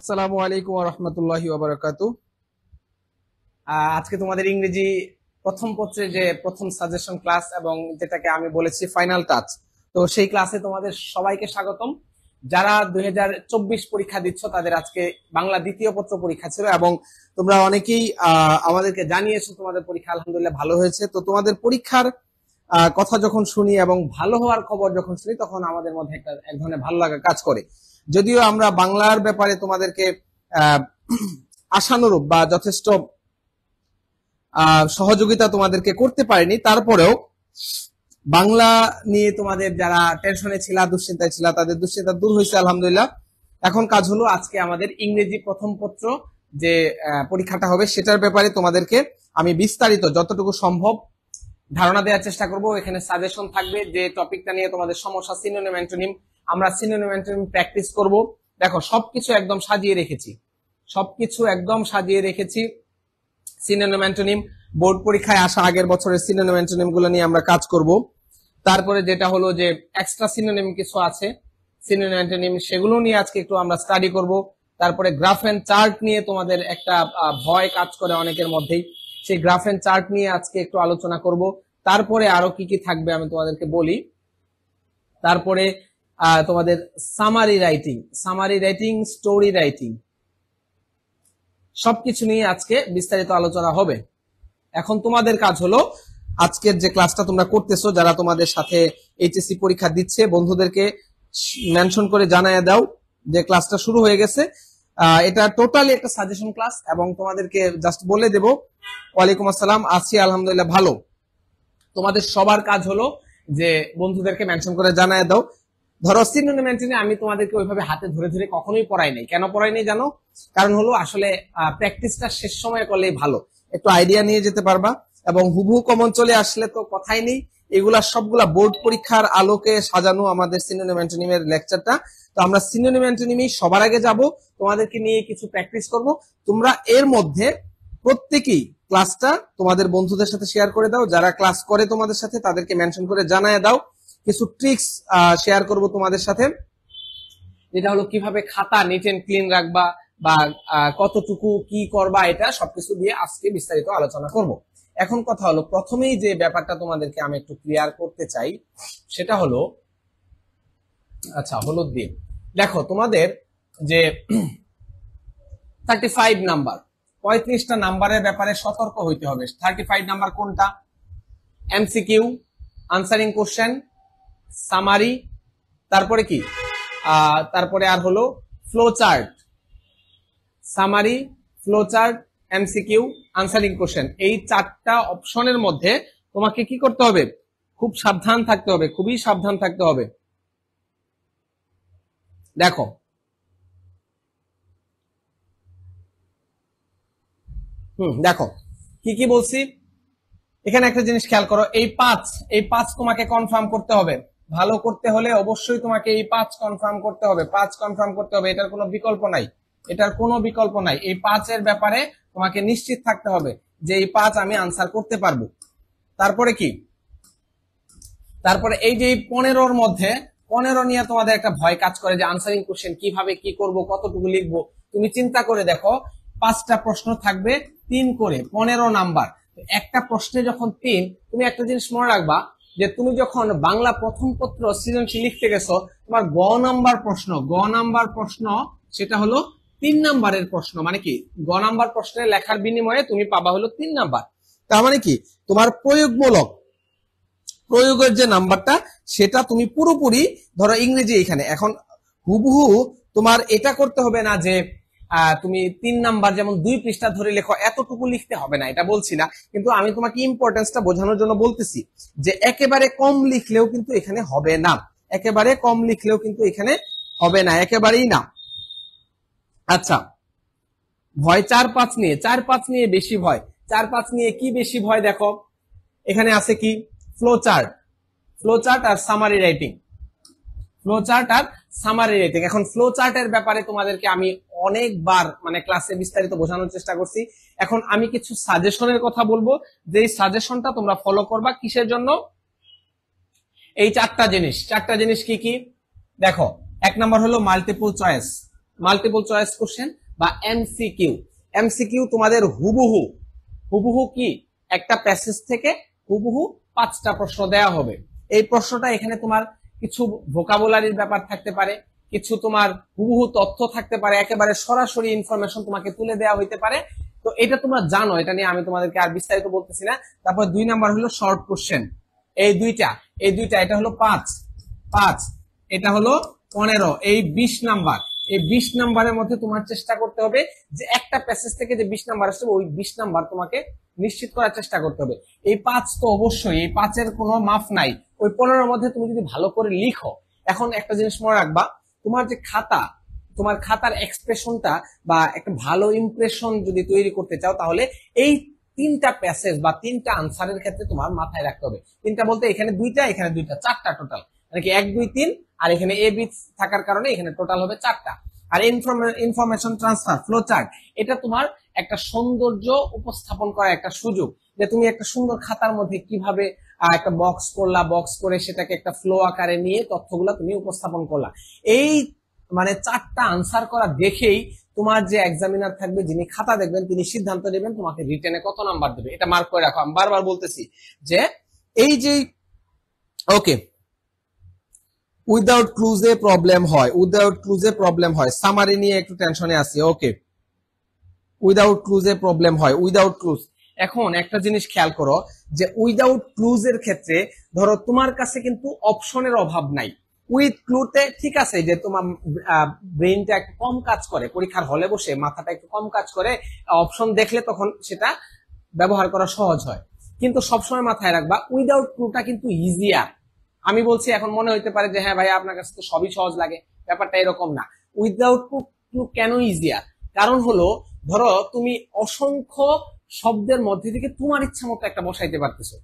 আসসালামু আলাইকুম ওয়া রাহমাতুল্লাহি ওয়া বারাকাতুহু। আজকে তোমাদের ইংরেজি প্রথম পত্রে যে প্রথম সাজেশন ক্লাস এবং যেটাকে আমি বলেছি ফাইনাল টাচ, তো সেই ক্লাসে তোমাদের সবাইকে স্বাগতম। যারা 2024 পরীক্ষা দিচ্ছ তাদের আজকে বাংলা দ্বিতীয় পত্র পরীক্ষা ছিল এবং তোমরা অনেকেই আমাদেরকে জানিয়েছো তোমাদের পরীক্ষা আলহামদুলিল্লাহ ভালো হয়েছে। তো তোমাদের পরীক্ষার কথা যখন শুনি এবং ভালো হওয়ার খবর যখন শুনি তখন আমাদের মধ্যে এক ধরনের ভালো লাগা কাজ করে। যদিও আমরা বাংলার ব্যাপারে তোমাদেরকে আশানুরূপ বা যথেষ্ট সহযোগিতা তোমাদেরকে করতে পারিনি, তারপরেও বাংলা নিয়ে তোমাদের যারা টেনশনে ছিল, দুশ্চিন্তায় ছিল, তাদের দুশ্চিন্তা দূর হয়েছে আলহামদুলিল্লাহ। এখন কাজ হলো আজকে আমাদের ইংরেজি প্রথম পত্র যে পরীক্ষাটা হবে সেটার ব্যাপারে তোমাদেরকে আমি বিস্তারিত যতটুকু সম্ভব ধারণা দেওয়ার চেষ্টা করব। এখানে সাজেশন থাকবে যে টপিকটা নিয়ে তোমাদের সমস্যা, সিনোনিম অ্যান্টোনিম। আমরা সিনোনিম অ্যান্টোনিম প্র্যাকটিস করব। দেখো সবকিছু একদম সাজিয়ে রেখেছি, সিনোনিম অ্যান্টোনিম বোর্ড পরীক্ষায় আসা আগের বছরের সিনোনিম অ্যান্টোনিম গুলো নিয়ে আমরা কাজ করব। তারপরে যেটা হলো যে এক্সট্রা সিনোনিম কিছু আছে সিনোনিম অ্যান্টোনিম, সেগুলো নিয়ে আজকে একটু আমরা স্টাডি করব। তারপরে গ্রাফ এন্ড চার্ট নিয়ে তোমাদের একটা ভয় কাজ করে অনেকের মধ্যেই, সেই গ্রাফ এন্ড চার্ট নিয়ে আজকে একটু আলোচনা করব। তারপরে আরো কি কি থাকবে আমি তোমাদেরকে বলি। তারপরে তোমাদের সামারি রাইটিং, স্টোরি রাইটিং, সবকিছু নিয়ে আজকে বিস্তারিত আলোচনা হবে। এখন তোমাদের কাজ হলো আজকের যে ক্লাসটা তোমরা করতেছো, যারা তোমাদের সাথে এইচএসসি পরীক্ষা দিচ্ছে বন্ধুদেরকে মেনশন করে জানায় দাও যে ক্লাসটা শুরু হয়ে গেছে। এটা টোটালি একটা সাজেশন ক্লাস এবং তোমাদেরকে জাস্ট বলে দেব ওয়ালাইকুম আসসালাম, আছি আলহামদুলিল্লাহ ভালো। তোমাদের সবার কাজ হলো যে বন্ধুদেরকে মেনশন করে জানায় দাও। ধরো সিনোনিম অ্যান্টোনিম আমি তোমাদেরকে ওইভাবে হাতে ধরে ধরে কখনোই পড়াই নাই। কেন পড়াই নাই জানো? কারণ হলো আসলে প্র্যাকটিসটা শেষ সময়ে করলেই ভালো, একটু আইডিয়া নিয়ে যেতে পারবা এবং হুবহু কমন চলে আসলে তো কথাই নেই। এগুলা সবগুলা বোর্ড পরীক্ষার আলোকে সাজানো আমাদের সিনোনিম অ্যান্টোনিমের লেকচারটা। তো আমরা সিনোনিম অ্যান্টোনিমই সবার আগে যাব, তোমাদেরকে নিয়ে কিছু প্র্যাকটিস করব। তোমরা এর মধ্যে প্রত্যেকেই ক্লাসটা তোমাদের বন্ধুদের সাথে শেয়ার করে দাও, যারা ক্লাস করে তোমাদের সাথে তাদেরকে মেনশন করে জানায় দাও। কিছু ট্রিক্স শেয়ার করব তোমাদের সাথে, যেটা হলো কিভাবে খাতা নিট এন্ড ক্লিন রাখবা বা কতটুকু কি করবা, এটা সবকিছু দিয়ে আজকে বিস্তারিত আলোচনা করব। এখন কথা হলো প্রথমেই যে ব্যাপারটা তোমাদেরকে আমি একটু ক্লিয়ার করতে চাই সেটা হলো, আচ্ছা হলুদ দিয়ে দেখো তোমাদের যে 35 নাম্বার 35টা নাম্বারের ব্যাপারে সতর্ক হইতে হবে। 35 নাম্বার কোনটা? এমসিকিউ, আনসারিং কোশ্চেন, সামারি, তারপরে কি তারপরে আর হলো flow chart. Summary, flow chart, MCQ, answering question, এই 4টা অপশনের মধ্যে তোমাকে কি করতে হবে? খুব সাবধান থাকতে হবে, খুবই সাবধান থাকতে হবে। দেখো দেখো কি কি বলছি এখানে, একটা জিনিস খেয়াল করো। এই পাঁচ তোমাকে কনফার্ম করতে হবে। ভালো করতে হলে অবশ্যই তোমাকে এই 5 কনফার্ম করতে হবে, 5 কনফার্ম করতে হবে। এটার কোনো বিকল্প নাই, এই 5-এর ব্যাপারে তোমাকে নিশ্চিত থাকতে হবে যে এই 5 আমি আনসার করতে পারবো। তারপরে কি? তারপরে এই যে 15-র মধ্যে 15 নিয়ে তোমাদের একটা ভয় কাজ করে যে আনসারিং কোশ্চেন কিভাবে কি করব, কতটুকু লিখবো। তুমি চিন্তা করে দেখো 5টা প্রশ্ন থাকবে 3 করে, 15 নাম্বার। একটা প্রশ্নে যখন 3, তুমি একটা জিনিস মনে রাখবা যে তুমি যখন বাংলা প্রথম পত্র সৃজনশীল লিখতে গেছো, তোমার গ নাম্বার প্রশ্ন সেটা হলো 3 নাম্বারের প্রশ্ন। মানে কি, গ নাম্বার প্রশ্নে লেখার বিনিময়ে তুমি পাবা হলো 3 নাম্বার। তার মানে কি, তোমার প্রয়োগের যে নাম্বারটা সেটা তুমি পুরোপুরি ধরো ইংরেজি এখানে এখন হুবহু তোমার এটা করতে হবে না যে তুমি 3 নাম্বার যেমন 2 পৃষ্ঠা ধরে লেখো, এতটুকু লিখতে হবে না, এটা বলছি না। কিন্তু আমি তোমাকে ইম্পর্টেন্সটা বোঝানোর জন্য বলতেছি যে একেবারে কম লিখলেও কিন্তু এখানে হবে না, একেবারেই না। আচ্ছা, ভয় 4-5 নিয়ে বেশি ভয়। 4-5 নিয়ে কি বেশি ভয়? দেখো এখানে আছে কি, ফ্লো চার্ট আর সামারি রাইটিং। এখন ফ্লো চার্টের ব্যাপারে তোমাদেরকে আমি অনেকবার মানে ক্লাসে বিস্তারিত বোঝানোর চেষ্টা করছি। এখন আমি কিছু সাজেশনের কথা বলবো, যে সাজেশনটা তোমরা ফলো করবা কিসের জন্য? এই 4টা জিনিস কি কি? দেখো 1 নাম্বার হলো multiple choice, multiple choice question বা এমসিকিউ। এমসিকিউ তোমাদের হুবহু হুবহু কি একটা প্যাসেজ থেকে হুবহু 5টা প্রশ্ন দেয়া হবে। এই প্রশ্নটা এখানে তোমার কিছু ভোকাবুলারির ব্যাপার থাকতে পারে, কিছু তোমার হুবহু তথ্য থাকতে পারে, একেবারে সরাসরি ইনফরমেশন তোমাকে তুলে দেওয়া হইতে পারে। তো এটা তোমরা জানো, এটা নিয়ে আমি তোমাদেরকে আর বিস্তারিত বলতেছি না। তারপর 2 নাম্বার হলো শর্ট কোশ্চেন, এই দুইটা এটা হলো 5, এটা হলো 15, এই 20 নাম্বার। এই 20 নাম্বারের মধ্যে তোমার চেষ্টা করতে হবে যে একটা প্যাসেজ থেকে যে 20 নাম্বার আসবে ওই 20 নাম্বার তোমাকে নিশ্চিত করার চেষ্টা করতে হবে। এই 5 তো অবশ্যই, এই 5-এর কোনো মাফ নাই। ওই 15-এর মধ্যে তুমি যদি ভালো করে লিখো, এখন একটা জিনিস মনে রাখবা, তোমার যে খাতা, তোমার খাতার এক্সপ্রেশনটা বা একটা ভালো ইমপ্রেশন যদি তৈরি করতে চাও, তাহলে এই 3টা প্যাসেজ বা 3টা আনসারের ক্ষেত্রে তোমার মাথায় রাখতে হবে। 3টা বলতে এখানে 2টা, এখানে 2টা, 4টা টোটাল, মানে কি 1 2 3, আর এখানে এ বি থাকার কারণে এখানে টোটাল হবে 4টা। আর ইনফরমেশন ট্রান্সফার, ফ্লো চার্ট, এটা তোমার একটা সৌন্দর্য উপস্থাপন করার একটা সুযোগ, যে তুমি একটা সুন্দর খাতার মধ্যে কিভাবে একটা বক্স করলা, বক্স করে সেটাকে একটা ফ্লো আকারে নিয়ে তথ্যগুলা তুমি উপস্থাপন করলা। এই মানে 4টা আনসার করা দেখেই তোমার যে এক্সামিনার থাকবে, যিনি খাতা দেখবেন, তিনি সিদ্ধান্ত নেবেন তোমাকে রিটেনে কত নাম্বার দেবে। এটা মার্ক করে রাখো, আমি বারবার বলতেছি যে এই যে ওকে উইদাউট ক্লুজে প্রবলেম হয়, উইদাউট ক্লুজে প্রবলেম হয়, সামারি নিয়ে একটু টেনশনে আছি। ওকে, উইদাউট ক্লুজে প্রবলেম হয়, উইদাউট ক্লুজ। এখন একটা জিনিস খেয়াল করো যে উইদাউট ক্লুজের ক্ষেত্রে ধরো তোমার কাছে কিন্তু অপশনের অভাব নাই। উইথ ক্লুতে ঠিক আছে যে তোমার ব্রেনটা একটু কম কাজ করে, পরীক্ষার হলে বসে মাথাটা একটু কম কাজ করে, অপশন দেখলে তখন সেটা ব্যবহার করা সহজ হয়। কিন্তু সবসময় মাথায় রাখবা উইদাউট ক্লুটা কিন্তু ইজিয়ার। আমি বলছি, এখন মনে হইতে পারে যে হ্যাঁ ভাই আপনার কাছে তো সবই সহজ লাগে, ব্যাপারটা এরকম না। উইদাউট ক্লু কেন ইজিয়ার? কারণ হলো ধরো তুমি অসংখ্য শব্দের মধ্যে থেকে তোমার ইচ্ছা মতো একটা বসাইতে পারতেছো।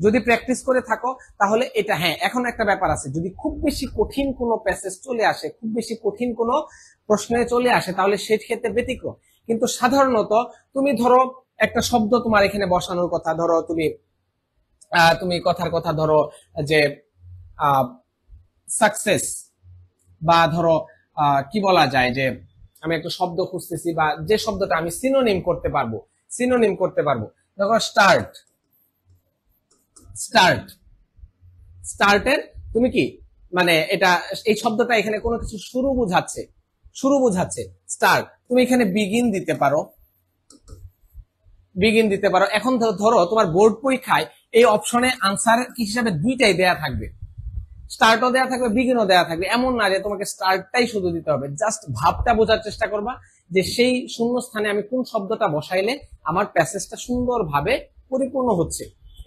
যদি প্র্যাকটিস করে থাকো তাহলে এটা, হ্যাঁ এখন একটা ব্যাপার আছে, যদি খুব বেশি কঠিন কোনো প্যাসেজ চলে আসে, খুব বেশি কঠিন কোনো প্রশ্নে চলে আসে, তাহলে সেই ক্ষেত্রে ব্যতিক্রম। কিন্তু সাধারণত তুমি ধরো একটা শব্দ তোমার এখানে বসানোর কথা, ধরো তুমি কথার কথা ধরো যে সাকসেস, বা ধরো কি বলা যায় যে আমি একটা শব্দ খুঁজতেছি, বা যে শব্দটা আমি সিনোনিম করতে পারবো, দেখো স্টার্ট, স্টার্টের তুমি কি মানে এটা, এই শব্দটা এখানে কোনো কিছু শুরু বোঝাচ্ছে স্টার্ট, তুমি এখানে বিগিন দিতে পারো। এখন ধরো তোমার বোর্ড পরীক্ষায় এই অপশনে আনসার হিসাবে 2টাই দেয়া থাকবে, স্টার্টও দেয়া থাকবে, বিগিনও দেয়া থাকবে। এমন না যে তোমাকে স্টার্টটাই শুধু দিতে হবে, জাস্ট ভাবটা বোঝার চেষ্টা করবা যে সেই শূন্য স্থানে আমি কোন শব্দটা বসাইলে আমার প্যাসেজটা সুন্দরভাবে পরিপূর্ণ হচ্ছে।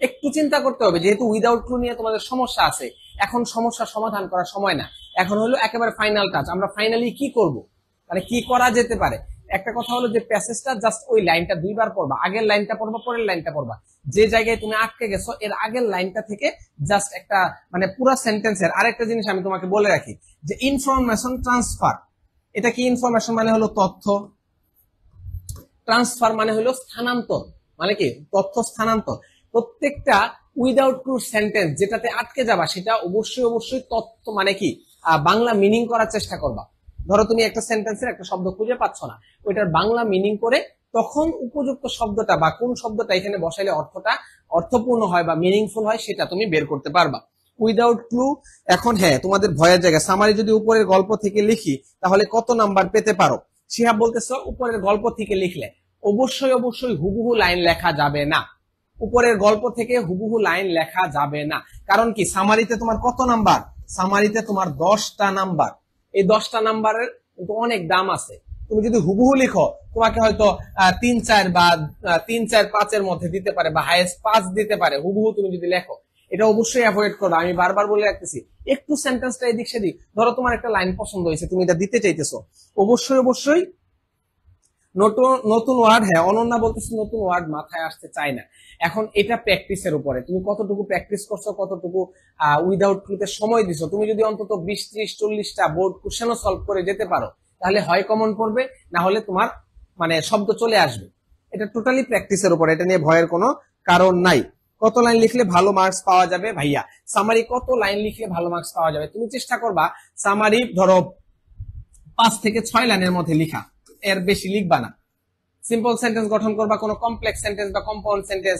একটু চিন্তা করতে হবে, যেহেতু উইদাউট ক্লু নিয়ে তোমাদের সমস্যা আছে, এখন সমস্যা সমাধান করার সময় না, এখন হলো একেবারে ফাইনাল টাচ, আমরা ফাইনালি কি করব, মানে কি করা যেতে পারে। একটা কথা হলো যে প্যাসেজটা জাস্ট ওই লাইনটা 2বার পড়বা, আগের লাইনটা পড়বা, পরের লাইনটা পড়বা, যে জায়গায় তুমি আটকে গেছো এর আগের লাইনটা থেকে জাস্ট একটা মানে পুরো সেন্টেন্সের। আরেকটা জিনিস আমি তোমাকে বলে রাখি যে ইনফরমেশন ট্রান্সফার, এটা কি? ইনফরমেশন মানে হলো তথ্য, ট্রান্সফার মানে হলো স্থানান্তর, মানে কি তথ্য স্থানান্তর। প্রত্যেকটা উইদাউট ক্লু সেন্টেন্স যেটাতে আটকে যাবা সেটা অবশ্যই তথ্য মানে কি বাংলা মিনিং করার চেষ্টা করবা। ধরো তুমি একটা সেন্টেন্সের একটা শব্দ খুঁজে পাচ্ছ না, ওইটার বাংলা মিনিং করে তখন উপযুক্ত শব্দটা বা কোন শব্দটা এখানে বসাইলে অর্থটা অর্থপূর্ণ হয় বা মিনিংফুল হয় সেটা তুমি বের করতে পারবা উইদাউট ক্লু। এখন হ্যাঁ তোমাদের ভয়ের জায়গা, সামারি যদি উপরের গল্প থেকে লিখি তাহলে কত নাম্বার পেতে পারো? শিহাব বলতেছ উপরের গল্প থেকে লিখলে অবশ্যই হুবহু লাইন লেখা যাবে না, উপরের গল্প থেকে হুবহু লাইন লেখা যাবে না। কারণ কি সামারিতে তোমার কত নাম্বার? সামারিতে তোমার 10টা নাম্বার। এই 10টা নাম্বারের কিন্তু অনেক দাম আছে। তুমি যদি হুবহু লিখো তোমাকে হয়তো 3 4 বা 3 4 5-এর মধ্যে দিতে পারে, বা হাইয়েস্ট 5 দিতে পারে হুবহু তুমি যদি লেখো। এটা অবশ্যই অ্যাভয়েড করো, আমি বারবার বলে রাখতেছি। একটু সেন্টেন্সটা এদিক সেদিক, ধরো তোমার একটা লাইন পছন্দ হয়েছে, তুমি এটা দিতে চাইতেছো, অবশ্যই নতুন ওয়ার্ড, হ্যাঁ অনন্যা বলতেছি নতুন ওয়ার্ড মাথায় আসতে চায় না। এখন এটা প্র্যাকটিসের উপরে, তুমি কতটুকু প্র্যাকটিস করছো, কতটুকু উইদাউট ক্লুতে সময় দিছো। তুমি যদি অন্তত 20 30 40টা বোর্ড কোশ্চেনও সলভ করে যেতে পারো তাহলে হয় কমন পড়বে, না হলে তোমার মানে শব্দ চলে আসবে। এটা টোটালি প্র্যাকটিসের উপরে, এটা নিয়ে ভয়ের কোনো কারণ নাই। কত লাইন লিখলে ভালো মার্কস পাওয়া যাবে? ভাইয়া সামারি কত লাইন লিখলে ভালো মার্কস পাওয়া যাবে? তুমি চেষ্টা করবা সামারি ধরো 5 থেকে 6 লাইনের মধ্যে লিখা, এর বেশি লিখবা না। সিম্পল সেন্টেন্স গঠন করবা, কোনো কমপ্লেক্স সেন্টেন্স বা compound sentence,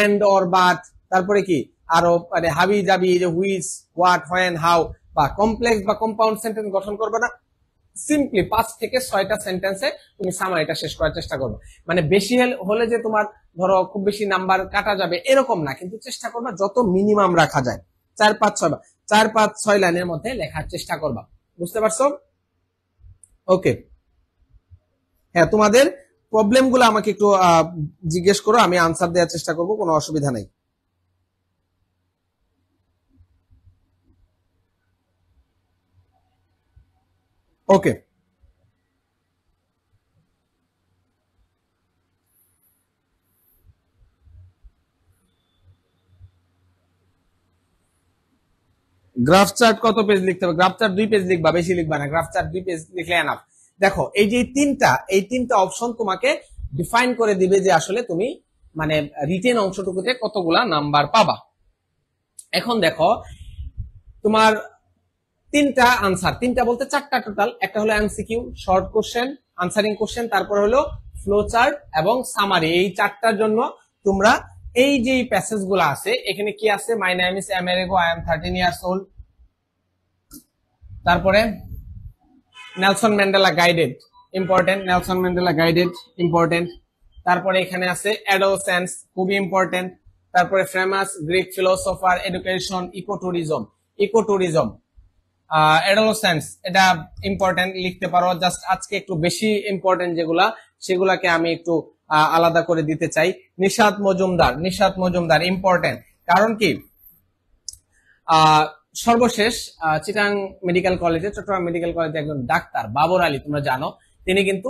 and or but, তারপরে কি আরো মানে হাবি জাবি, হুইচ, হোয়াট, হোয়েন, হাউ, বা কমপ্লেক্স বা কম্পাউন্ড সেন্টেন্স গঠন করবে না। সিম্পলি 5 থেকে 6টা সেন্টেন্সে তুমি সামারিটা শেষ করার চেষ্টা করবে। মানে বেশি হলে যে তোমার ধরো খুব বেশি নাম্বার কাটা যাবে এরকম না, কিন্তু চেষ্টা করবা যত মিনিমাম রাখা যায় 4-5-6 লাইনের মধ্যে লেখার চেষ্টা করবা। বুঝতে পারছো? ওকে, হ্যাঁ, তোমাদের প্রবলেম গুলো আমাকে একটু জিজ্ঞেস করো, আমি আনসার দেওয়ার চেষ্টা করব, কোনো অসুবিধা নেই। ওকে, গ্রাফ চার্ট কত পেজ লিখতে হবে? গ্রাফ চার্ট 2 পেজ লিখবা, বেশি লিখবা না। গ্রাফ চার্ট 2 পেজ লিখলে এনাফ। দেখো এই যে এই তিনটা অপশন তোমাকে ডিফাইন করে দিবে যে আসলে তুমি মানে রিটেন অংশটুকুতে কতগুলা নাম্বার পাবা। এখন দেখো তোমার 3টা আনসার, 3টা বলতে 4টা টোটাল। একটা হলো MCQ, short question, answering question, তারপর হলো ফ্লো চার্ট এবং সামারি। এই 4টার জন্য তোমরা এই যে প্যাসেজ গুলো আছে, এখানে কি আছে? My name is Amerigo, I am 13 years old. তারপরে Nelson Mandela guided, important. Nelson Mandela guided, important. তারপরে এখানে আছে অ্যাডোসেন্স, খুবই ইম্পর্টেন্ট। তারপরে famous Greek philosopher, education, ecotourism, adolescence, এটা ইম্পর্টেন্ট, লিখতে পারো। জাস্ট আজকে একটু বেশি ইম্পর্টেন্ট যেগুলা, সেগুলাকে আমি একটু আলাদা করে দিতে চাই। নিশাত মজুমদার ইম্পর্টেন্ট। কারণ কি সর্বশেষ চিটাং মেডিকেল কলেজে, চট্টগ্রাম মেডিকেল কলেজে একজন ডাক্তার বাবর আলী, তোমরা জানো, তিনি কিন্তু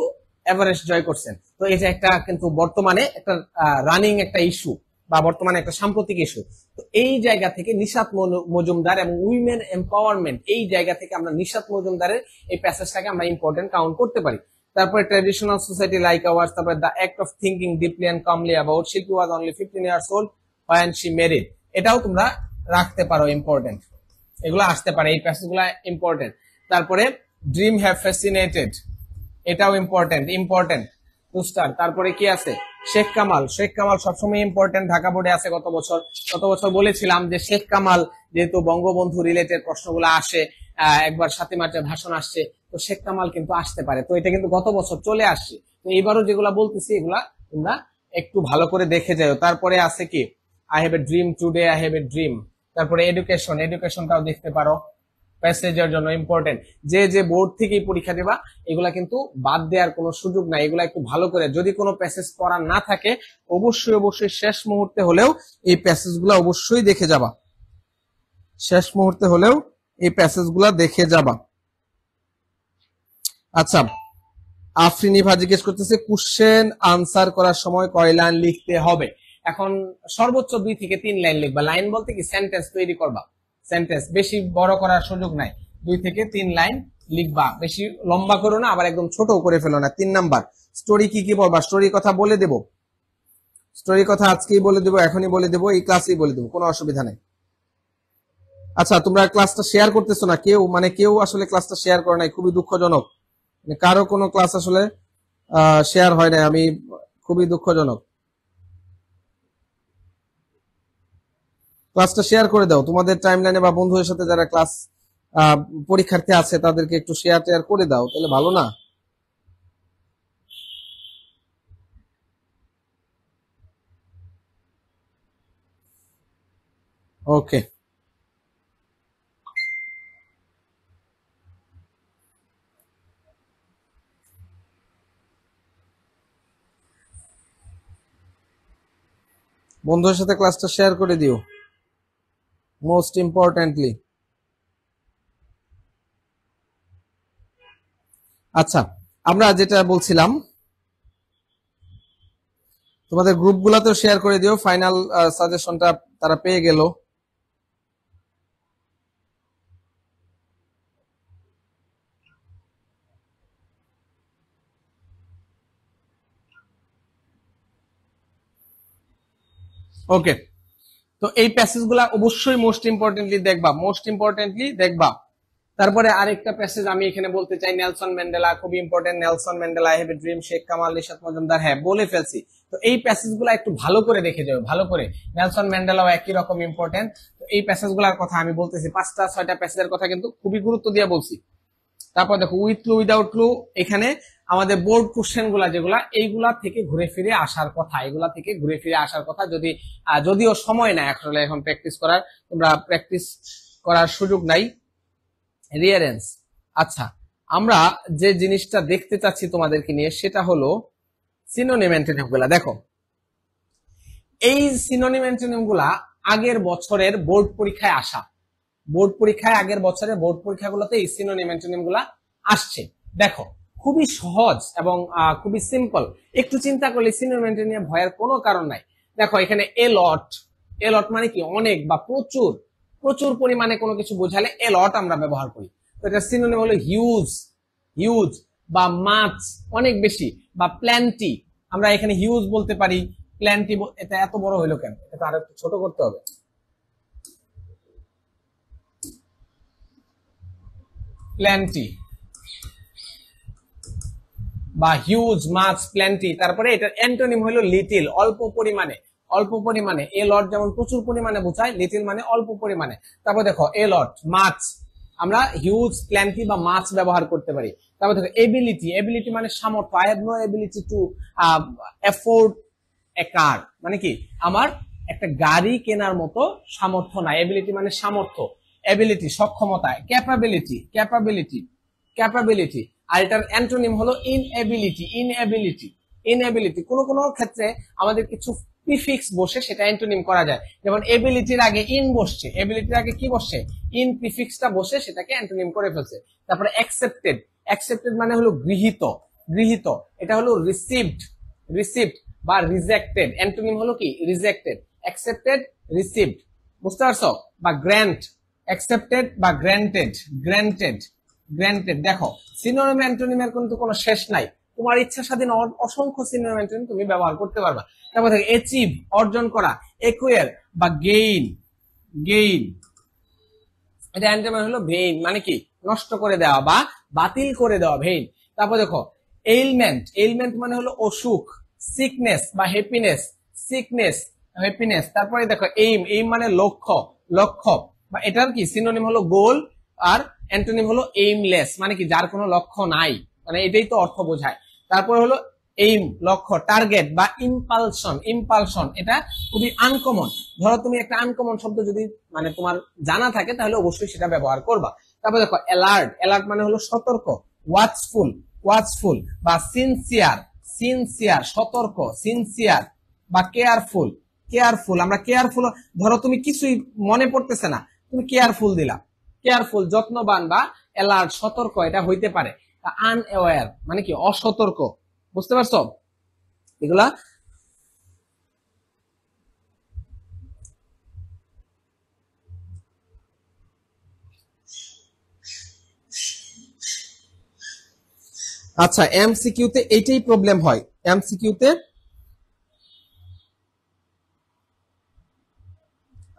এভারেস্ট জয় করছেন। তো এই যে একটা কিন্তু বর্তমানে একটা রানিং একটা ইস্যু বা বর্তমানে একটা সাম্প্রতিক ইস্যু, তো এই জায়গা থেকে নিশাত মজুমদার এবং উইমেন এম্পাওয়ারমেন্ট, এই জায়গা থেকে আমরা নিশাত মজুমদারের এই প্যাসেজটাকে আমরা ইম্পর্টেন্ট কাউন্ট করতে পারি। তারপরে ট্রেডিশনাল সোসাইটি লাইক আওয়ার্স, তারপরে the act of thinking deeply and calmly about, Shilpi was only 15 years old when she married, এটাও তোমরা রাখতে পারো ইম্পর্টেন্ট। এগুলো আসতে পারে, এই প্যাসেজগুলো ইম্পর্টেন্ট। তারপরে ড্রিম হ্যাভ ফ্যাসিনেটেড, এটাও ইম্পর্টেন্ট টু স্টার। তারপরে কি আছে? শেখ কামাল সবসময় ইম্পর্টেন্ট, ঢাকা বোর্ডে আছে। গত বছর বলেছিলাম যে শেখ কামাল যেহেতু বঙ্গবন্ধু রিলেটেড প্রশ্নগুলো আসে, একবার 7 মার্চের ভাষণ আসছে, তো শেখ কামাল কিন্তু আসতে পারে। তো এটা কিন্তু গত বছর চলে আসছে, তো এইবারও যেগুলা বলতেছি এগুলা তোমরা একটু ভালো করে দেখে যাও। তারপরে আছে কি? I have a dream today, I have a dream. তারপরে এডুকেশনটাও দেখতে পারো, প্যাসেজের জন্য ইম্পর্টেন্ট। যে বোর্ড থেকেই পরীক্ষা দেবা, এগুলা কিন্তু বাদ দেওয়ার কোনো সুযোগ নাই। এগুলা একটু ভালো করে, যদি কোনো প্যাসেজ পড়া না থাকে, অবশ্যই শেষ মুহূর্তে হলেও এই প্যাসেজগুলো অবশ্যই দেখে যাবা। শেষ মুহূর্তে হলেও এই প্যাসেজগুলা দেখে যাবা। আচ্ছা, আফরিনি ভাই জিজ্ঞেস করতেছে কোশ্চেন আনসার করার সময় কয় লাইন লিখতে হবে? এখন সর্বোচ্চ 2 থেকে 3 লাইন লিখবা। লাইন বলতে কি? সেন্টেন্স তৈরি করবা। সেন্টেন্স বেশি বড় করার সুযোগ নাই, 2 থেকে 3 লাইন লিখবা। বেশি লম্বা করো না, আবার একদম ছোট করে ফেলো না। 3 নাম্বার, স্টোরি কি বলবা? স্টোরি কথা বলে দেব, স্টোরি কথা আজকেই বলে দেবো, এখনই বলে দেবো, এই ক্লাসেই বলে দেবো, কোনো অসুবিধা নেই। আচ্ছা, তোমরা ক্লাসটা শেয়ার করতেছো না, কেউ আসলে ক্লাসটা শেয়ার করে নাই, খুবই দুঃখজনক। কারো কোনো ক্লাস আসলে শেয়ার হয় নাই, আমি খুবই দুঃখজনক। ক্লাসটা শেয়ার করে দাও তোমাদের টাইমলাইনে, বা বন্ধুদের সাথে যারা ক্লাস পরীক্ষার্থী আছে তাদেরকে একটু শেয়ার করে দাও, তাহলে ভালো না? ওকে, বন্ধুদের সাথে ক্লাসটা শেয়ার করে দিও, মোস্ট ইম্পর্টেন্টলি। আচ্ছা, আমরা যেটা বলছিলাম, তোমাদের গ্রুপগুলোতেও শেয়ার করে দিও, ফাইনাল সাজেশনটা তারা পেয়ে গেল। ওকে, তো এই প্যাসেজগুলা অবশ্যই মোস্ট ইম্পর্টেন্টলি দেখবা। তারপরে আরেকটা প্যাসেজ আমি এখানে বলতে চাই, নেলসন ম্যান্ডেলা, খুবই important. Nelson Mandela, I have a dream, Sheikh Kamal, ইরশাদ মজুমদার, হ্যাঁ বলে ফেলছি। তো এই প্যাসেজ গুলা একটু ভালো করে দেখে যাবে, ভালো করে। নেলসন ম্যান্ডেলাও একই রকম ইম্পর্টেন্ট। তো এই প্যাসেজ গুলার কথা আমি বলতেছি, 5টা 6টা প্যাসেজের কথা কিন্তু খুবই গুরুত্ব দিয়ে বলছি। তারপর দেখো উইথ ক্লু উইদাউট ক্লু, এখানে আমাদের বোর্ড কোশ্চেন গুলা যেগুলা, এইগুলা থেকে ঘুরে ফিরে আসার কথা, এগুলা থেকে ঘুরে ফিরে আসার কথা। যদিও সময় নাই আসলে এখন প্র্যাকটিস করার, তোমরা প্র্যাকটিস করার সুযোগ নাই। রিয়ারেন্স, আচ্ছা আমরা যে জিনিসটা দেখতে চাচ্ছি তোমাদেরকে নিয়ে সেটা হলো সিনোনিম অ্যান্টোনিম গুলা। দেখো এই সিনোনিম অ্যান্টোনিম গুলা আগের বছরের বোর্ড পরীক্ষায় আসা, বোর্ড পরীক্ষায় আগের বছরের বোর্ড পরীক্ষাগুলোতে এই সিনোনিম অ্যান্টোনিম গুলা আসছে। দেখো খুবই সহজ এবং খুবই সিম্পল, একটু চিন্তা করলে সিনোনিম অ্যান্টোনিম ভয়ের কোনো কারণ নাই। দেখো এখানে এ লট, এ লট মানে কি অনেক বা প্রচুর, প্রচুর পরিমাণে কোনো কিছু বোঝালে এ লট আমরা ব্যবহার করি। তো এটা সিনোনিম হলো হিউজ, হিউজ বা মাছ অনেক বেশি, বা প্ল্যান্টি, আমরা এখানে হিউজ বলতে পারি, প্ল্যান্টি। এটা এত বড় হইলো কেন, এটা আরো একটু ছোট করতে হবে। প্ল্যান্টি বা হিউজ, মাছ, প্ল্যান্টি। তারপরে এটার অ্যান্টোনিম হলো লিটিল, অল্প পরিমাণে, অল্প পরিমাণে। এ লট যেমন প্রচুর পরিমাণে বোঝায়, লিটিল মানে অল্প পরিমাণে। তারপর দেখো এ লট মাছ, আমরা হিউজ, প্ল্যান্টি বা মাছ ব্যবহার করতে পারি। তারপর দেখো এবিলিটি, এবিলিটি মানে সামর্থ্য। I have no ability to afford a car, মানে কি আমার একটা গাড়ি কেনার মতো সামর্থ্য নাই। এবিলিটি মানে সামর্থ্য, এবিলিটি সক্ষমতা। Capability, capability, capability. আর এটার অ্যান্টোনিম হলো ইনএবিলিটি, ইনএবিলিটি, ইনএবিলিটি। কোন কোন ক্ষেত্রে আমাদের কিছু প্রিফিক্স বসে সেটা অ্যান্টোনিম করা যায়, যেমন এবিলিটির আগে ইন বসছে, এবিলিটির আগে কি বসছে, ইন প্রিফিক্সটা বসে সেটাকে অ্যান্টোনিম করে ফেলছে। তারপরে অ্যাকসেপ্টেড, অ্যাকসেপ্টেড মানে হলো গৃহীত, গৃহীত। এটা হলো রিসিভড, রিসিভড বা রিজেক্টেড, অ্যান্টোনিম হলো কি রিজেক্টেড। অ্যাকসেপ্টেড, রিসিভড, বুঝতে পারছো? বা গ্র্যান্ট, অ্যাকসেপ্টেড বা গ্র্যান্টেড, গ্র্যান্টেড, গ্র্যান্টেড। দেখো সিনোনিম অ্যান্টোনিমের কিন্তু কোনো শেষ নাই, তোমার ইচ্ছা স্বাধীন অসংখ্য সিনোনিম অ্যান্টোনিম তুমি ব্যবহার করতে পারবা। তারপর দেখো অ্যাচিভ, অর্জন করা, একুয়ার বা গেইন, গেইন। এটা অ্যান্টোনিম হলো ভেইন, মানে কি নষ্ট করে দেওয়া বা বাতিল করে দেওয়া, ভেইন। তারপর দেখো এইলমেন্ট, এইলমেন্ট মানে হলো অসুখ, সিকনেস বা হ্যাপিনেস, সিকনেস, হ্যাপিনেস। তারপরে দেখো এইম, এইম মানে লক্ষ্য, লক্ষ্য। বা এটার কি সিনোনিম হলো গোল, আর অ্যান্টোনিম হলো এইমলেস, মানে কি যার কোনো লক্ষ্য নাই, মানে এটাই তো অর্থ বোঝায়। তারপর হলো এইম, লক্ষ্য, টার্গেট বা ইম্পালশন, ইম্পালশন। এটা খুবই আনকমন। ধরো তুমি একটা আনকমন শব্দ যদি মানে তোমার জানা থাকে তাহলে অবশ্যই সেটা ব্যবহার করবা। তারপর দেখো অ্যালার্ট, অ্যালার্ট মানে হলো সতর্ক। ওয়াচফুল, ওয়াচফুল বা সিনসিয়ার, সিনসিয়ার সতর্ক, সিনসিয়ার। বা কেয়ারফুল, কেয়ারফুল, আমরা কেয়ারফুল। ধরো তুমি কিছুই মনে পড়তেছে না, তুমি কেয়ারফুল দিলা, কেয়ারফুল যত্নবান বা অ্যালার্ট সতর্ক, এটা হইতে পারে। আনঅ্যাওয়্যার মানে কি অসতর্ক, বুঝতে পারছো এগুলা? আচ্ছা এমসিকিউ তে এইটাই প্রবলেম হয়, এমসিকিউ তে।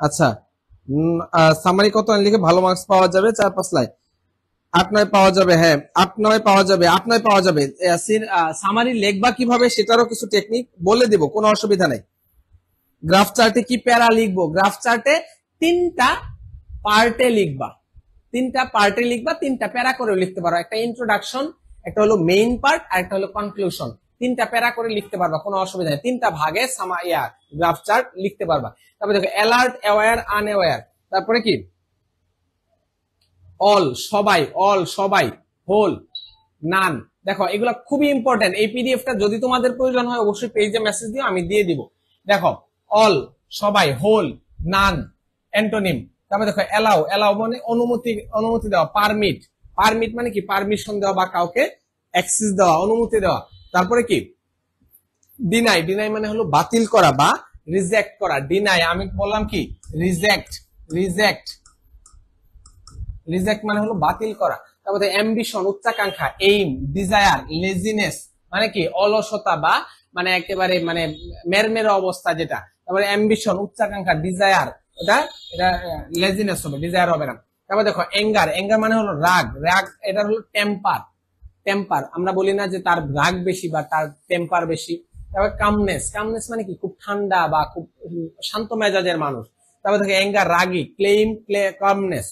আচ্ছা সামারি কত লিখে ভালো মার্কস পাওয়া যাবে? 4-5 লাইন, 8-9 পাওয়া যাবে। হ্যাঁ 8-9 পাওয়া যাবে, 8-9 পাওয়া যাবে। সামারি লিখবা কিভাবে সেটারও কিছু টেকনিক বলে দেব, কোনো অসুবিধা নাই। গ্রাফ চার্টে কি প্যারা লিখবো? গ্রাফ চার্টে 3টা পার্টে লিখবা, 3টা পার্টে লিখবা, 3টা প্যারা করে লিখতে পারো। একটা ইন্ট্রোডাকশন, একটা হলো মেইন পার্ট, আর একটা হলো কনক্লুশন। 3টা প্যারা করে লিখতে পারবা, কোনো অসুবিধা নেই। 3টা ভাগে গ্রাফ চার্ট লিখতে পারবা। তারপরে দেখো অ্যালার্ট, অ্যাওয়্যার, আনঅ্যাওয়্যার। তারপরে কি অল, সবাই, অল সবাই, হোল, নান। দেখো এগুলা খুবই ইম্পর্টেন্ট। এই পিডিএফটা যদি তোমাদের প্রয়োজন হয় অবশ্যই পেজে মেসেজ দিও, আমি দিয়ে দিব। দেখো অল সবাই, হোল, নান অ্যান্টোনিম। তারপরে দেখো এলাও, এলাও মানে অনুমতি, অনুমতি দেওয়া। পারমিট, পারমিট মানে কি পারমিশন দেওয়া বা কাউকে অ্যাক্সেস দেওয়া, অনুমতি দেওয়া। তারপরে কি ডিনাই, ডিনাই মানে হলো বাতিল করা বা রিজেক্ট করা। ডিনাই আমি বললাম কি রিজেক্ট, রিজেক্ট, রিজেক্ট মানে হলো বাতিল করা। তারপরে অ্যাম্বিশন উচ্চাকাঙ্ক্ষা, এইম, ডিজায়ার, লেজিনেস মানে কি অলসতা বা মানে একেবারে মানে মেরমেরে অবস্থা যেটা। তারপরে অ্যাম্বিশন উচ্চাকাঙ্ক্ষা, ডিজায়ার এটা এটা লেজিনেস হবে, ডিজায়ার হবে না। তারপর দেখো অ্যাঙ্গার, অ্যাঙ্গার মানে হলো রাগ, রাগ এটা হলো টেম্পার, টেম্পার আমরা বলি না যে তার রাগ বেশি বা তার টেম্পার বেশি। তারপর কামনেস, কামনেস মানে কি খুব ঠান্ডা বা খুব শান্ত মেজাজের মানুষ। তারপর দেখো অ্যাঙ্গার রাগী, ক্লেম কামনেস।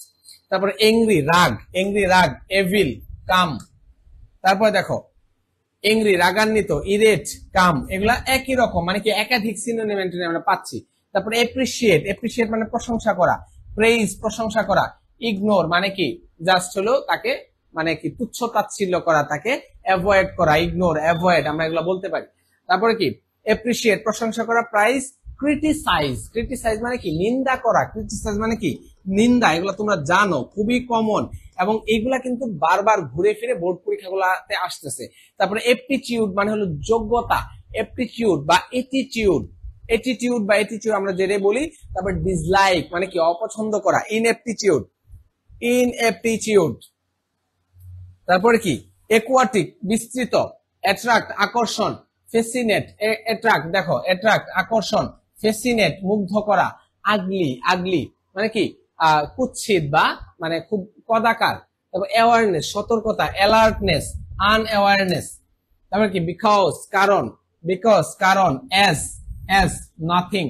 তারপর এংরি রাগ, এংরি রাগ, এভিল কাম। তারপর দেখো এংরি রাগান্বিত, ইরেট কাম, এগুলা একই রকম মানে কি একাধিক সিনোনিম আমরা পাচ্ছি। তারপর এপ্রিসিয়েট, এপ্রিসিয়েট মানে প্রশংসা করা, প্রেইজ প্রশংসা করা, ইগনোর মানে কি জাস্ট হলো তাকে মানে কি তুচ্ছ তাচ্ছিল্য করা, তাকে অ্যাভয়েড করা, ইগনোর অ্যাভয়েড আমরা এগুলো বলতে পারি। তারপরে কি এপ্রিসিয়েট প্রশংসা করা, প্রাইজ ক্রিটিসাইজ, ক্রিটিসাইজ মানে কি নিন্দা করা, ক্রিটিসাইজ মানে কি নিন্দা, এগুলো তোমরা জানো খুবই কমন এবং এইগুলা কিন্তু বারবার ঘুরে ফিরে বোর্ড পরীক্ষাগুলোতে আসতেছে। তারপরে এপ্টিটিউড মানে হলো যোগ্যতা, এপ্টিটিউড বা এটিটিউড, এটিটিউড বা এটিটিউড আমরা যেটা বলি। তারপর ডিসলাইক মানে কি অপছন্দ করা, ইনএপ্টিটিউড, ইনএপ্টিটিউড। তারপরে কি একুয়াটিক বিস্তৃত, অ্যাট্রাক্ট আকর্ষণ, ফেসিনেট অ্যাট্রাক্ট দেখো অ্যাট্রাক্ট আকর্ষণ, ফেসিনেট মুগ্ধ করা, আগলি, আগলি মানে কি কুৎসিত বা মানে খুব কদাকার। তারপর অ্যাওয়ারনেস সতর্কতা, অ্যালার্টনেস, আনঅ্যাওয়ারনেস। তারপর কি বিকজ কারণ, বিকজ কারণ, অ্যাজ অ্যাজ নাথিং।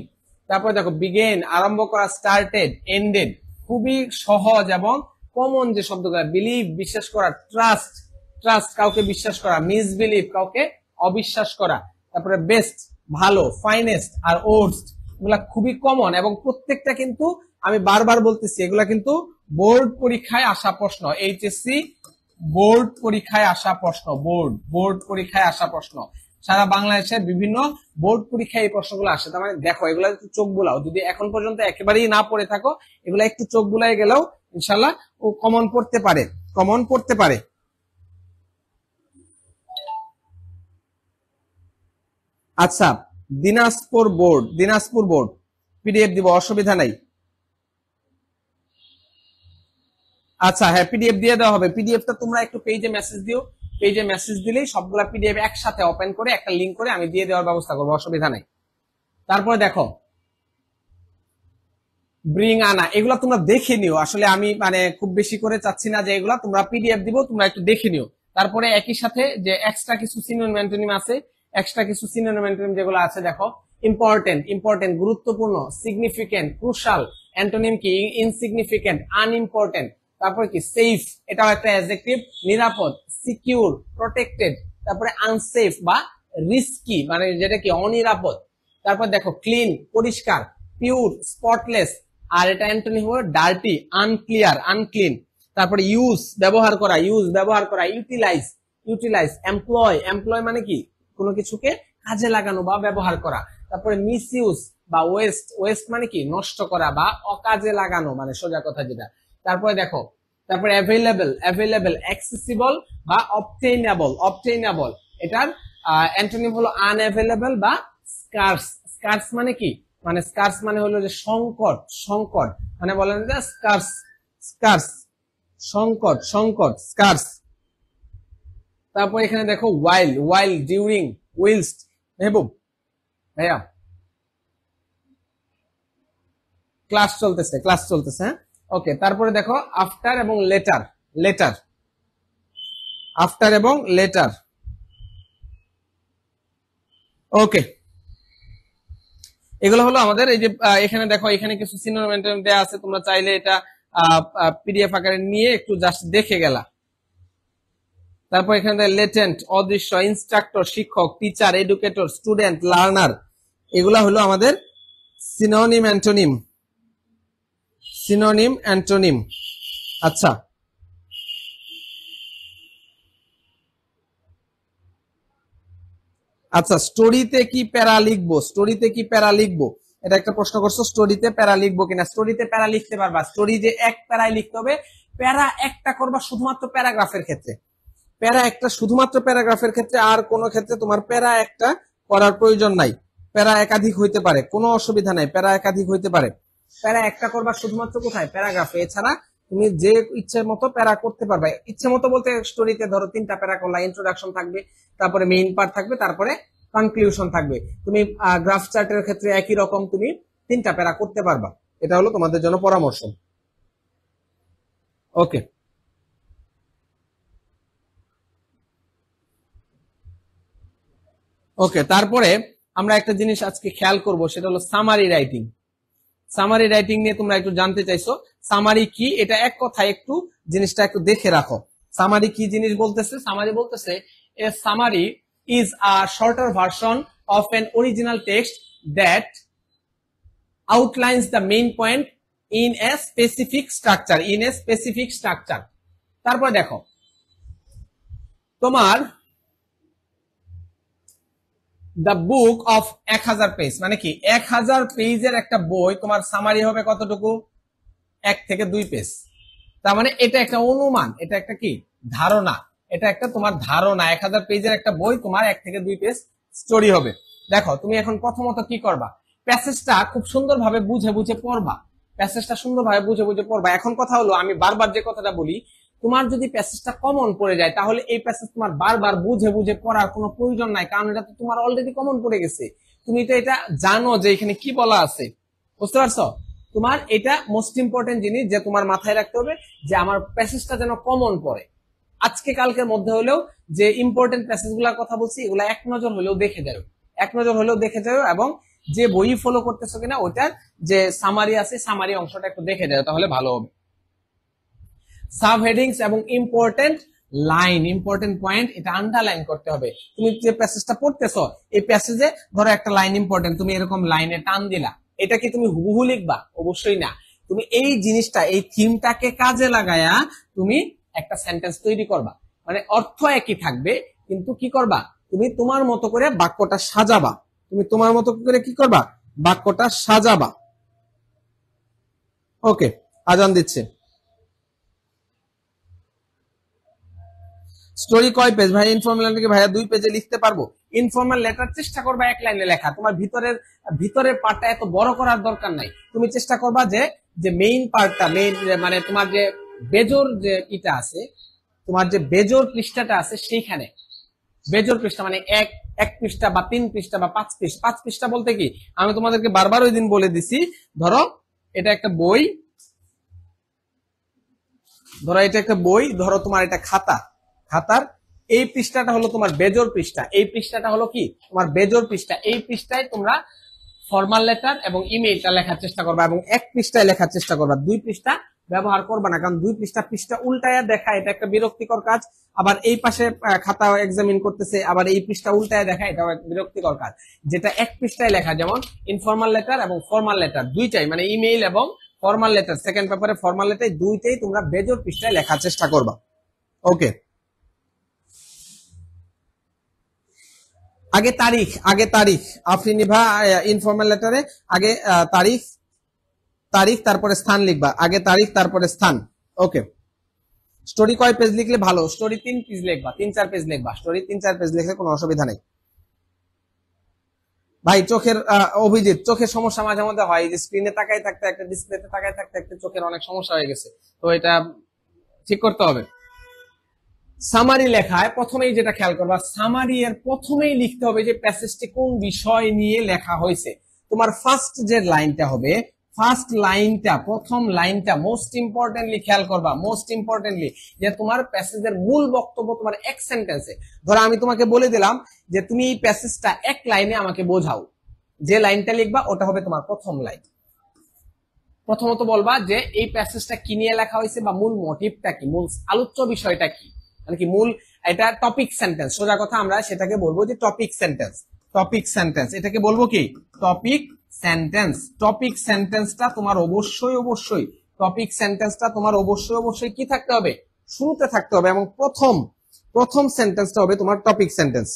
তারপর দেখো বিগেন আরম্ভ করা, স্টার্টেড, এন্ডেড খুবই সহজ এবং কমন যে শব্দগুলো, বিলিভ বিশ্বাস করা, ট্রাস্ট, ট্রাস্ট কাউকে বিশ্বাস করা, মিসবিলিভ কাউকে অবিশ্বাস করা। তারপরে বেস্ট ভালো, ফাইনেস্ট আর ওর্স্ট এগুলা খুবই কমন এবং প্রত্যেকটা কিন্তু আমি বারবার বলতেছি এগুলা কিন্তু বোর্ড পরীক্ষায় আসা প্রশ্ন, এইচএসসি বোর্ড পরীক্ষায় আসা প্রশ্ন, বোর্ড পরীক্ষায় আসা প্রশ্ন। সারা বাংলাদেশের বিভিন্ন বোর্ড পরীক্ষায় এই প্রশ্নগুলো আসে। তার মানে দেখো এগুলা একটু চোখ বুলাও, যদি এখন পর্যন্ত একেবারেই না পড়ে থাকো এগুলা একটু চোখ বুলাই গেলেও ইনশাল্লাহ ও কমন পড়তে পারে, কমন পড়তে পারে। আচ্ছা Dinajpur board, Dinajpur board PDF দিব, অসুবিধা নাই। আচ্ছা হ্যাঁ পিডিএফ দিয়ে দেওয়া হবে, পিডিএফটা তোমরা একটু পেজে মেসেজ দিও, পেজে মেসেজ দিলেই সবগুলা পিডিএফ একসাথে ওপেন করে একটা লিংক করে আমি দিয়ে দেওয়ার ব্যবস্থা করবো, অসুবিধা নাই। তারপরে দেখো ব্রিং আনা, এগুলা তোমরা দেখে নিও, আসলে আমি মানে খুব বেশি করে চাচ্ছি না যে এগুলা তোমরা পিডিএফ দিব, তোমরা একটু দেখে নিও। তারপরে একই সাথে যে এক্সট্রা কিছু সিনোনিম অ্যান্টোনিম আছে, এক্সট্রা কিছু সিনোনিম অ্যান্টোনিম যেগুলো আছে দেখো ইম্পর্টেন্ট, ইম্পর্টেন্ট গুরুত্বপূর্ণ, সিগনিফিকেন্ট ক্রুশাল, অ্যান্টোনিম কি ইনসিগনিফিকেন্ট আনইম্পর্টেন্ট। তারপরে কি সেফ এটাও একটা অ্যাডজেক্টিভ, নিরাপদ, সিকিউর প্রটেক্টেড। তারপরে আনসেফ বা রিস্কি মানে যেটা কি অনিরাপদ। তারপর দেখো ক্লিন পরিষ্কার, পিওর স্পটলেস, আর এটা অ্যান্টোনিম হলো ডার্টি আনক্লিয়ার আনক্লিন। তারপরে ইউজ ব্যবহার করা, ইউজ ব্যবহার করা, ইউটিলাইজ ইউটিলাইজ, এমপ্লয় এমপ্লয় মানে কি কোনো কিছুকে কাজে লাগানো বা ব্যবহার করা। তারপরে মিসইউজ বা ওয়েস্ট, ওয়েস্ট মানে কি নষ্ট করা বা অকাজে লাগানো মানে সোজা কথা যেটা। তারপরে দেখো তারপরে অ্যাভেলেবল, অ্যাভেলেবল অ্যাক্সেসিবল বা অবটেইনেবল, অবটেইনেবল এটার অ্যান্টোনিম হলো আনঅ্যাভেলেবল বা স্কার্স, স্কার্স মানে কি মানে স্কার্স মানে হলো যে সংকট, সংকট মানে বলেন যে স্কার্স, স্কার্স সংকট, সংকট স্কার্স। তারপর এখানে দেখো ওয়াইল, ওয়াইল ডিউরিং, উইলস্ট। মেহবুব ভাইয়া ক্লাস চলতেছে, ক্লাস চলতেছে হ্যাঁ ওকে। তারপরে দেখো আফটার এবং লেটার, লেটার আফটার এবং লেটার ওকে। এগুলো হলো আমাদের এই যে এখানে দেখো এখানে কিছু সিনোনিম দেয়া আছে, তোমরা চাইলে এটা পিডিএফ আকারে নিয়ে একটু জাস্ট দেখে গেলা। তারপর এখানে লেটেন্ট অদৃশ্য, ইনস্ট্রাক্টর শিক্ষক, টিচার এডুকেটর, স্টুডেন্ট লার্নার, এগুলা হলো আমাদের সিনোনিম অ্যান্টোনিম, সিনোনিম অ্যান্টোনিম। আচ্ছা আচ্ছা স্টোরিতে কি প্যারা লিখবো, স্টোরিতে কি প্যারা লিখবো, এটা একটা প্রশ্ন করছো, স্টোরিতে প্যারা লিখবো কিনা। স্টোরিতে প্যারা লিখতে পারবা, স্টোরি যে এক প্যারায় লিখতে হবে, প্যারা একটা করবা শুধুমাত্র প্যারাগ্রাফের ক্ষেত্রে, প্যারা একটা শুধুমাত্র প্যারাগ্রাফের ক্ষেত্রে, আর কোন ক্ষেত্রে তোমার প্যারা একটা করার প্রয়োজন নাই। প্যারা একাধিক হইতে পারে, কোনো অসুবিধা নাই, প্যারা একাধিক হইতে পারে। প্যারা একটা করবা শুধুমাত্র কোথায় প্যারাগ্রাফে, এছাড়া তুমি যে ইচ্ছের মতো প্যারা করতে পারবে। ইচ্ছে মতো বলতে স্টোরিতে ধরো 3টা প্যারা করলা, ইন্ট্রোডাকশন থাকবে, তারপরে মেইন পার্ট থাকবে, তারপরে কনক্লুশন থাকবে। তুমি গ্রাফ চার্টের ক্ষেত্রে একই রকম তুমি 3টা প্যারা করতে পারবা। এটা হলো তোমাদের জন্য পরামর্শ। ওকে, ওকে। তারপরে আমরা একটা জিনিস আজকে খেয়াল করব, সেটা হলো সামারি রাইটিং। সামারি রাইটিং নিয়ে তোমরা একটু জানতে চাইছো, সামারি কি, এটা এক কথায় একটু জিনিসটা একটু দেখে রাখো। সামারি কি জিনিস বলতেছে? সামারি বলতেছে a summary is a shorter version of an original text that outlines the main point in a specific structure, in a specific structure. তারপর দেখো তোমার দ্য বুক অফ 1000 পেজ, মানে কি 1000 পেজের একটা বই, তোমার সামারি হবে কতটুকু? 1 থেকে 2 পেজ। তার মানে এটা একটা অনুমান, এটা একটা কি ধারণা, এটা একটা তোমার ধারণা। 1000 পেজের একটা বই, তোমার 1 থেকে 2 পেজ স্টোরি হবে। দেখো তুমি এখন প্রথমত কি করবা, প্যাসেজটা খুব সুন্দরভাবে বুঝে বুঝে পড়বা, প্যাসেজটা সুন্দরভাবে বুঝে বুঝে পড়বা। এখন কথা হলো, আমি বারবার যে কথাটা বলি, তোমার যদি প্যাসেজটা কমন পড়ে যায়, তাহলে এই প্যাসেজ তোমার বারবার বুঝে বুঝে পড়ার কোনো প্রয়োজন নাই, কারণ এটা তো তোমার অলরেডি কমন পড়ে গেছে। তুমি তো এটা জানো যে এখানে কি বলা আছে, বুঝতে পারছো? তোমার এটা মোস্ট ইম্পর্টেন্ট জিনিস যে তোমার মাথায় রাখতে হবে, যে আমার প্যাসেজটা যেন কমন পড়ে। আজকে কালকের মধ্যে হলেও যে ইম্পর্টেন্ট প্যাসেজ গুলার কথা বলছি, এগুলা এক নজর হলেও দেখে যাও, এক নজর হলেও দেখে যাও, এবং যে বই ফলো করতেছো কিনা ওটার যে সামারি আছে, সামারি অংশটা একটু দেখে যাও, তাহলে ভালো হবে। সাব হেডিংস এবং ইম্পর্টেন্ট লাইন, ইম্পর্টেন্ট পয়েন্ট, এটা আন্ডারলাইন করতে হবে। তুমি যে প্যাসেজটা পড়তেছো, এই প্যাসেজে ধরো একটা লাইন ইম্পর্টেন্ট, তুমি এরকম লাইনে টান দিলা, এটা কি তুমি হুবহু লিখবা? অবশ্যই না। তুমি এই জিনিসটা, এই থিমটাকে কাজে লাগায়া তুমি একটা সেন্টেন্স তৈরি করবা, মানে অর্থ একই থাকবে, কিন্তু কি করবা, তুমি তোমার মতো করে বাক্যটা সাজাবা, তুমি তোমার মতো করে কি করবা, বাক্যটা সাজাবা। ওকে, আজান দিচ্ছে। স্টোরি কয় পেজ ভাই? ইনফর্মাল লেটার ভাইয়া 2 পেজে লিখতে পারবো। ইনফর্মাল লেটার চেষ্টা করবা 1 লাইনে লেখা, তোমার ভিতরের পার্টটা এত বড় করার দরকার নাই। তুমি চেষ্টা করবা যে যে মেইন পার্টটা, মেইন মানে তোমার যে বেজোর যে ইটা আছে, তোমার যে বেজোর পৃষ্ঠাটা আছে, সেইখানে বেজোর পৃষ্ঠা মানে এক পৃষ্ঠা বা 3 পৃষ্ঠা বা 5 পৃষ্ঠা। 5 পৃষ্ঠা বলতে কি, আমি তোমাদেরকে বারবার ওই দিন বলে দিছি, ধরো এটা একটা বই, ধরো এটা একটা বই, ধরো তোমার এটা খাতা, খাতার এই পৃষ্ঠাটা হলো তোমার বেজোর পৃষ্ঠা, এই পৃষ্ঠাটা হলো কি তোমার বেজোর পৃষ্ঠা। এই পৃষ্ঠায় তোমরা ফর্মাল লেটার এবং ইমেইলটা লেখার চেষ্টা করবা, এবং 1 পৃষ্ঠায় লেখার চেষ্টা করবা, 2 পৃষ্ঠা ব্যবহার করবা না, কারণ 2 পৃষ্ঠা উল্টায়া দেখা, এটা একটা বিরক্তিকর কাজ। আবার এই পাশে খাতা এক্সামিন করতেছে, আবার এই পৃষ্ঠা উল্টায়া দেখা, এটাও এক বিরক্তিকর কাজ। যেটা 1 পৃষ্ঠায় লেখা, যেমন ইনফর্মাল লেটার এবং ফর্মাল লেটার দুইটাই, মানে ইমেইল এবং ফর্মাল লেটার, সেকেন্ড পেপারে ফর্মাল লেটার, দুইটাই তোমরা বেজোর পৃষ্ঠায় লেখার চেষ্টা করবা। ওকে, আগে তারিখ, আগে তারিখ, আফরিনিভা ইনফর্মাল লেটারে আগে তারিখ, তারিখ তারপরে স্থান লিখবা, আগে তারিখ তারপরে স্থান। ওকে, স্টোরি কয় পেজ লিখলে ভালো? স্টোরি 3 পেজ লিখবা, 3-4 পেজ লিখবা, স্টোরি 3-4 পেজ লিখলে কোনো অসুবিধা নেই। ভাই চোখের অভিজিৎ, চোখের সমস্যা মাঝে মধ্যে হয়, যে স্ক্রিনে তাকাই থাকতে, একটা ডিসপ্লেতে তাকাই থাকতে একটা চোখের অনেক সমস্যা হয়ে গেছে, তো এটা ঠিক করতে হবে। সামারি লেখায় প্রথমেই যেটা খেয়াল করবা, সামারি এর প্রথমেই লিখতে হবে যে প্যাসেজটি কোন বিষয় নিয়ে লেখা হয়েছে। তোমার ফার্স্ট যে লাইনটা হবে, ফার্স্ট লাইনটা, প্রথম লাইনটা মোস্ট ইম্পর্টেন্টলি খেয়াল করবা, মোস্ট ইম্পর্টেন্টলি, যে তোমার প্যাসেজের মূল বক্তব্য তোমার এক সেন্টেন্সে। ধরো আমি তোমাকে বলে দিলাম যে তুমি এই প্যাসেজটা 1 লাইনে আমাকে বোঝাও, যে লাইনটা লিখবা ওটা হবে তোমার প্রথম লাইন। প্রথমত বলবা যে এই প্যাসেজটা কি নিয়ে লেখা হয়েছে, বা মূল মোটিভটা কি, মূল আলোচ্য বিষয়টা কি, মানে কি মূল, এটা টপিক সেন্টেন্স, সোজা কথা আমরা সেটাকে বলবো যে টপিক সেন্টেন্স। টপিক সেন্টেন্স এটাকে বলবো কি, টপিক সেন্টেন্স। টপিক সেন্টেন্সটা তোমার অবশ্যই টপিক সেন্টেন্সটা তোমার অবশ্যই কি থাকতে হবে, শুরুতে থাকতে হবে, এবং প্রথম সেন্টেন্সটা হবে তোমার টপিক সেন্টেন্স।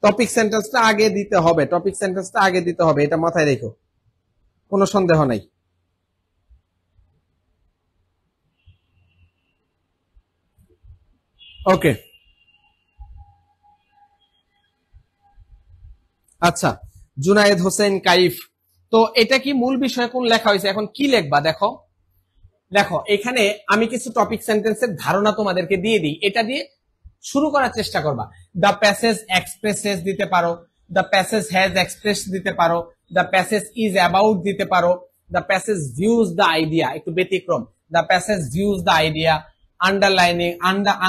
টপিক সেন্টেন্সটা আগে দিতে হবে, টপিক সেন্টেন্সটা আগে দিতে হবে, এটা মাথায় রেখো, কোনো সন্দেহ নাই। ওকে, আচ্ছা, জুনায়েদ হোসেন কাইফ, তো এটা কি মূল বিষয় কোন লেখা হয়েছে, এখন কি লিখবা দেখো। দেখো এখানে আমি কিছু টপিক সেন্টেন্সের ধারণা তোমাদেরকে দিয়ে দিই, এটা দিয়ে শুরু করার চেষ্টা করবা। দ্য প্যাসেজ এক্সপ্রেসেস দিতে পারো, দ্য প্যাসেজ হ্যাজ এক্সপ্রেস দিতে পারো, দ্য প্যাসেজ ইজ অ্যাবাউট দিতে পারো, the passage views the idea, একটু ব্যতিক্রম, the passage views the idea,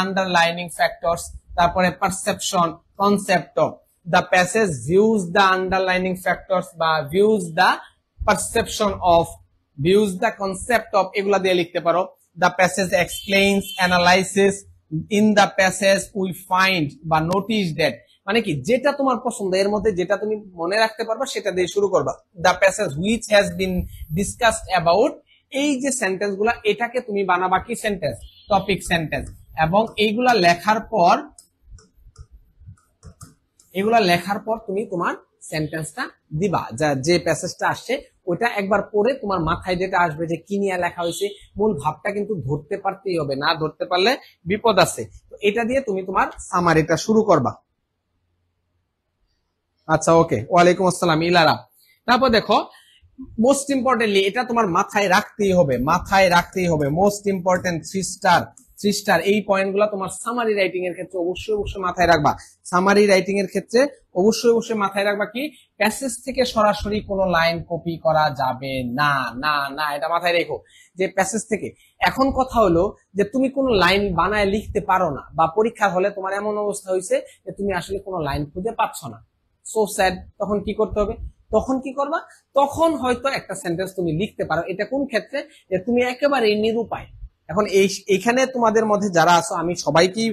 underlining factors, তারপরে perception, concept of, the passage views the underlining factors বা views the perception of, views the concept of, এগুলা দিয়ে লিখতে পারো। The passage explains, analysis, in the passage we find বা notice that, মানে কি যেটা তোমার পছন্দ এর মধ্যে যেটা তুমি মনে রাখতে পারবা সেটা দিয়ে শুরু করবা। The passage which has been discussed about, এই যে সেন্টেন্স গুলা এটাকে তুমি বানাবা কি সেন্টেন্স, টপিক সেন্টেন্স, এবং এইগুলা লেখার পর তুমি তোমার সেন্টেন্সটা দিবা, যে প্যাসেজটা আসছে ওইটা একবার পড়ে তোমার মাথায় যেটা আসবে যে কি নিয়ে লেখা হয়েছে মূল ভাবটা কিন্তু ধরতে পারতেই হবে, না ধরতে পারলে বিপদ আছে। তো এটা দিয়ে তুমি তোমার সামারিটা শুরু করবা। আচ্ছা, ওকে, ওয়ালাইকুম আসসালাম ইলারা। তারপর দেখো, মোস্ট ইম্পর্টেন্টলি এটা তোমার মাথায় রাখতেই হবে, মোস্ট ইম্পর্টেন্ট 3 স্টার এই পয়েন্টগুলো তোমার সামারি রাইটিং এর ক্ষেত্রে অবশ্যই মাথায় রাখবা। সামারি রাইটিং এর ক্ষেত্রে অবশ্যই মাথায় রাখবা কি, প্যাসেজ থেকে সরাসরি কোনো লাইন কপি করা যাবে না, এটা মাথায় রেখো যে প্যাসেজ থেকে। এখন কথা হলো যে তুমি কোনো লাইন বানায় লিখতে পারো না, বা পরীক্ষার হলে তোমার এমন অবস্থা হয়েছে যে তুমি আসলে কোনো লাইন খুঁজে পাচ্ছ না, সো স্যাড। তখন কি করতে হবে, তখন কি করবা, তখন হয়তো একটা সেন্টেন্স তুমি লিখতে পারো। এটা কোন ক্ষেত্রে, যে তুমি একেবারে নিরুপায়। এখন এইখানে তোমাদের মধ্যে যারা আছো আমি সবাইকেই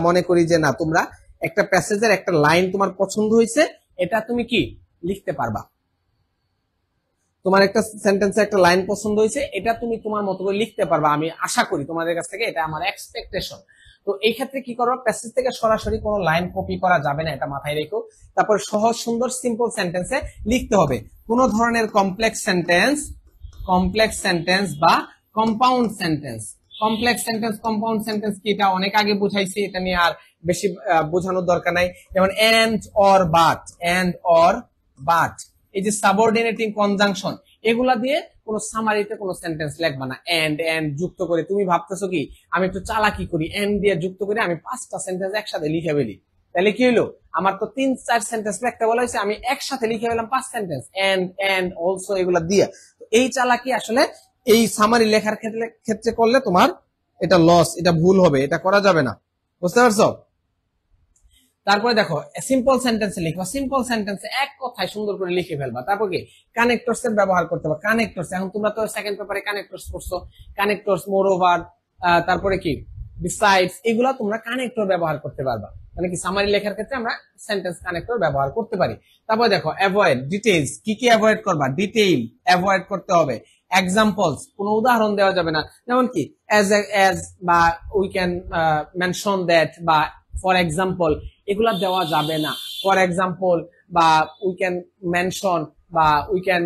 মনে করি যে না, তোমরা একটা প্যাসেজের একটা লাইন তোমার পছন্দ হয়েছে, এটা তুমি কি লিখতে পারবা। তোমার একটা সেন্টেন্সে একটা লাইন পছন্দ হয়েছে, এটা তুমি তোমার মতো করে লিখতে পারবা, আমি আশা করি তোমাদের কাছ থেকে, এটা আমার এক্সপেকটেশন। তো এই ক্ষেত্রে কি করবো, প্যাসেজ থেকে সরাসরি কোনো লাইন কপি করা যাবে না, এটা মাথায় রেখো। তারপর সহজ সুন্দর সিম্পল সেন্টেন্সে লিখতে হবে। কোন ধরনের কমপ্লেক্স সেন্টেন্স বা কম্পাউন্ড সেন্টেন্স কি, এটা অনেক আগে বুঝাইছি, এটা নিয়ে আর বেশি বোঝানোর দরকার নাই। যেমন এন্ড অর বাট, এই যে সাবঅর্ডিনেটিং কনজাংশন, এগুলা দিয়ে কোনো সামারিতে কোনো সেন্টেন্স লিখবা না। এন্ড যুক্ত করে, তুমি ভাবতেছো কি আমি একটু চালাকি করি, এন্ড দিয়ে যুক্ত করে আমি 5টা সেন্টেন্স একসাথে লিখে ফেলি, তাহলে কি হলো, আমার তো 3-4 সেন্টেন্স লিখতে বলা হয়েছে, আমি একসাথে লিখে ফেলাম 5 সেন্টেন্স, এন্ড অলসো, এগুলা দিয়ে। তো এই চালাকি আসলে এই সামারি লেখার ক্ষেত্রে করলে তোমার এটা লস, এটা ভুল হবে, এটা করা যাবে না, বুঝতে পারছো। তারপরে দেখো, সিম্পল সেন্টেন্সে লিখবা, সিম্পল সেন্টেন্সে এক কথায় সুন্দর করে লিখে ফেলবা। তারপর কি, কানেক্টরস এর ব্যবহার করতে হবে। কানেক্টরস, এখন তোমরা তো সেকেন্ড পেপারে কানেক্টরস পড়ছো, কানেক্টরস, মোর ওভার, তারপরে কি বিসাইডস, এগুলা তোমরা কানেক্টর ব্যবহার করতে পারবা। মানে কি সামারি লেখার ক্ষেত্রে আমরা সেন্টেন্স কানেক্টর ব্যবহার করতে পারি। তারপর দেখো, অ্যাভয়েড ডিটেইলস, কি অ্যাভয়েড করবা, ডিটেইল অ্যাভয়েড করতে হবে। এক্সাম্পলস, কোনো উদাহরণ দেওয়া যাবে না, যেমন কি অ্যাজ বা উই ক্যান মেনশন দ্যাট বা ফর এক্সাম্পল, এগুলা দেওয়া যাবে না। ফর এক্সাম্পল বা উই ক্যান মেনশন বা we can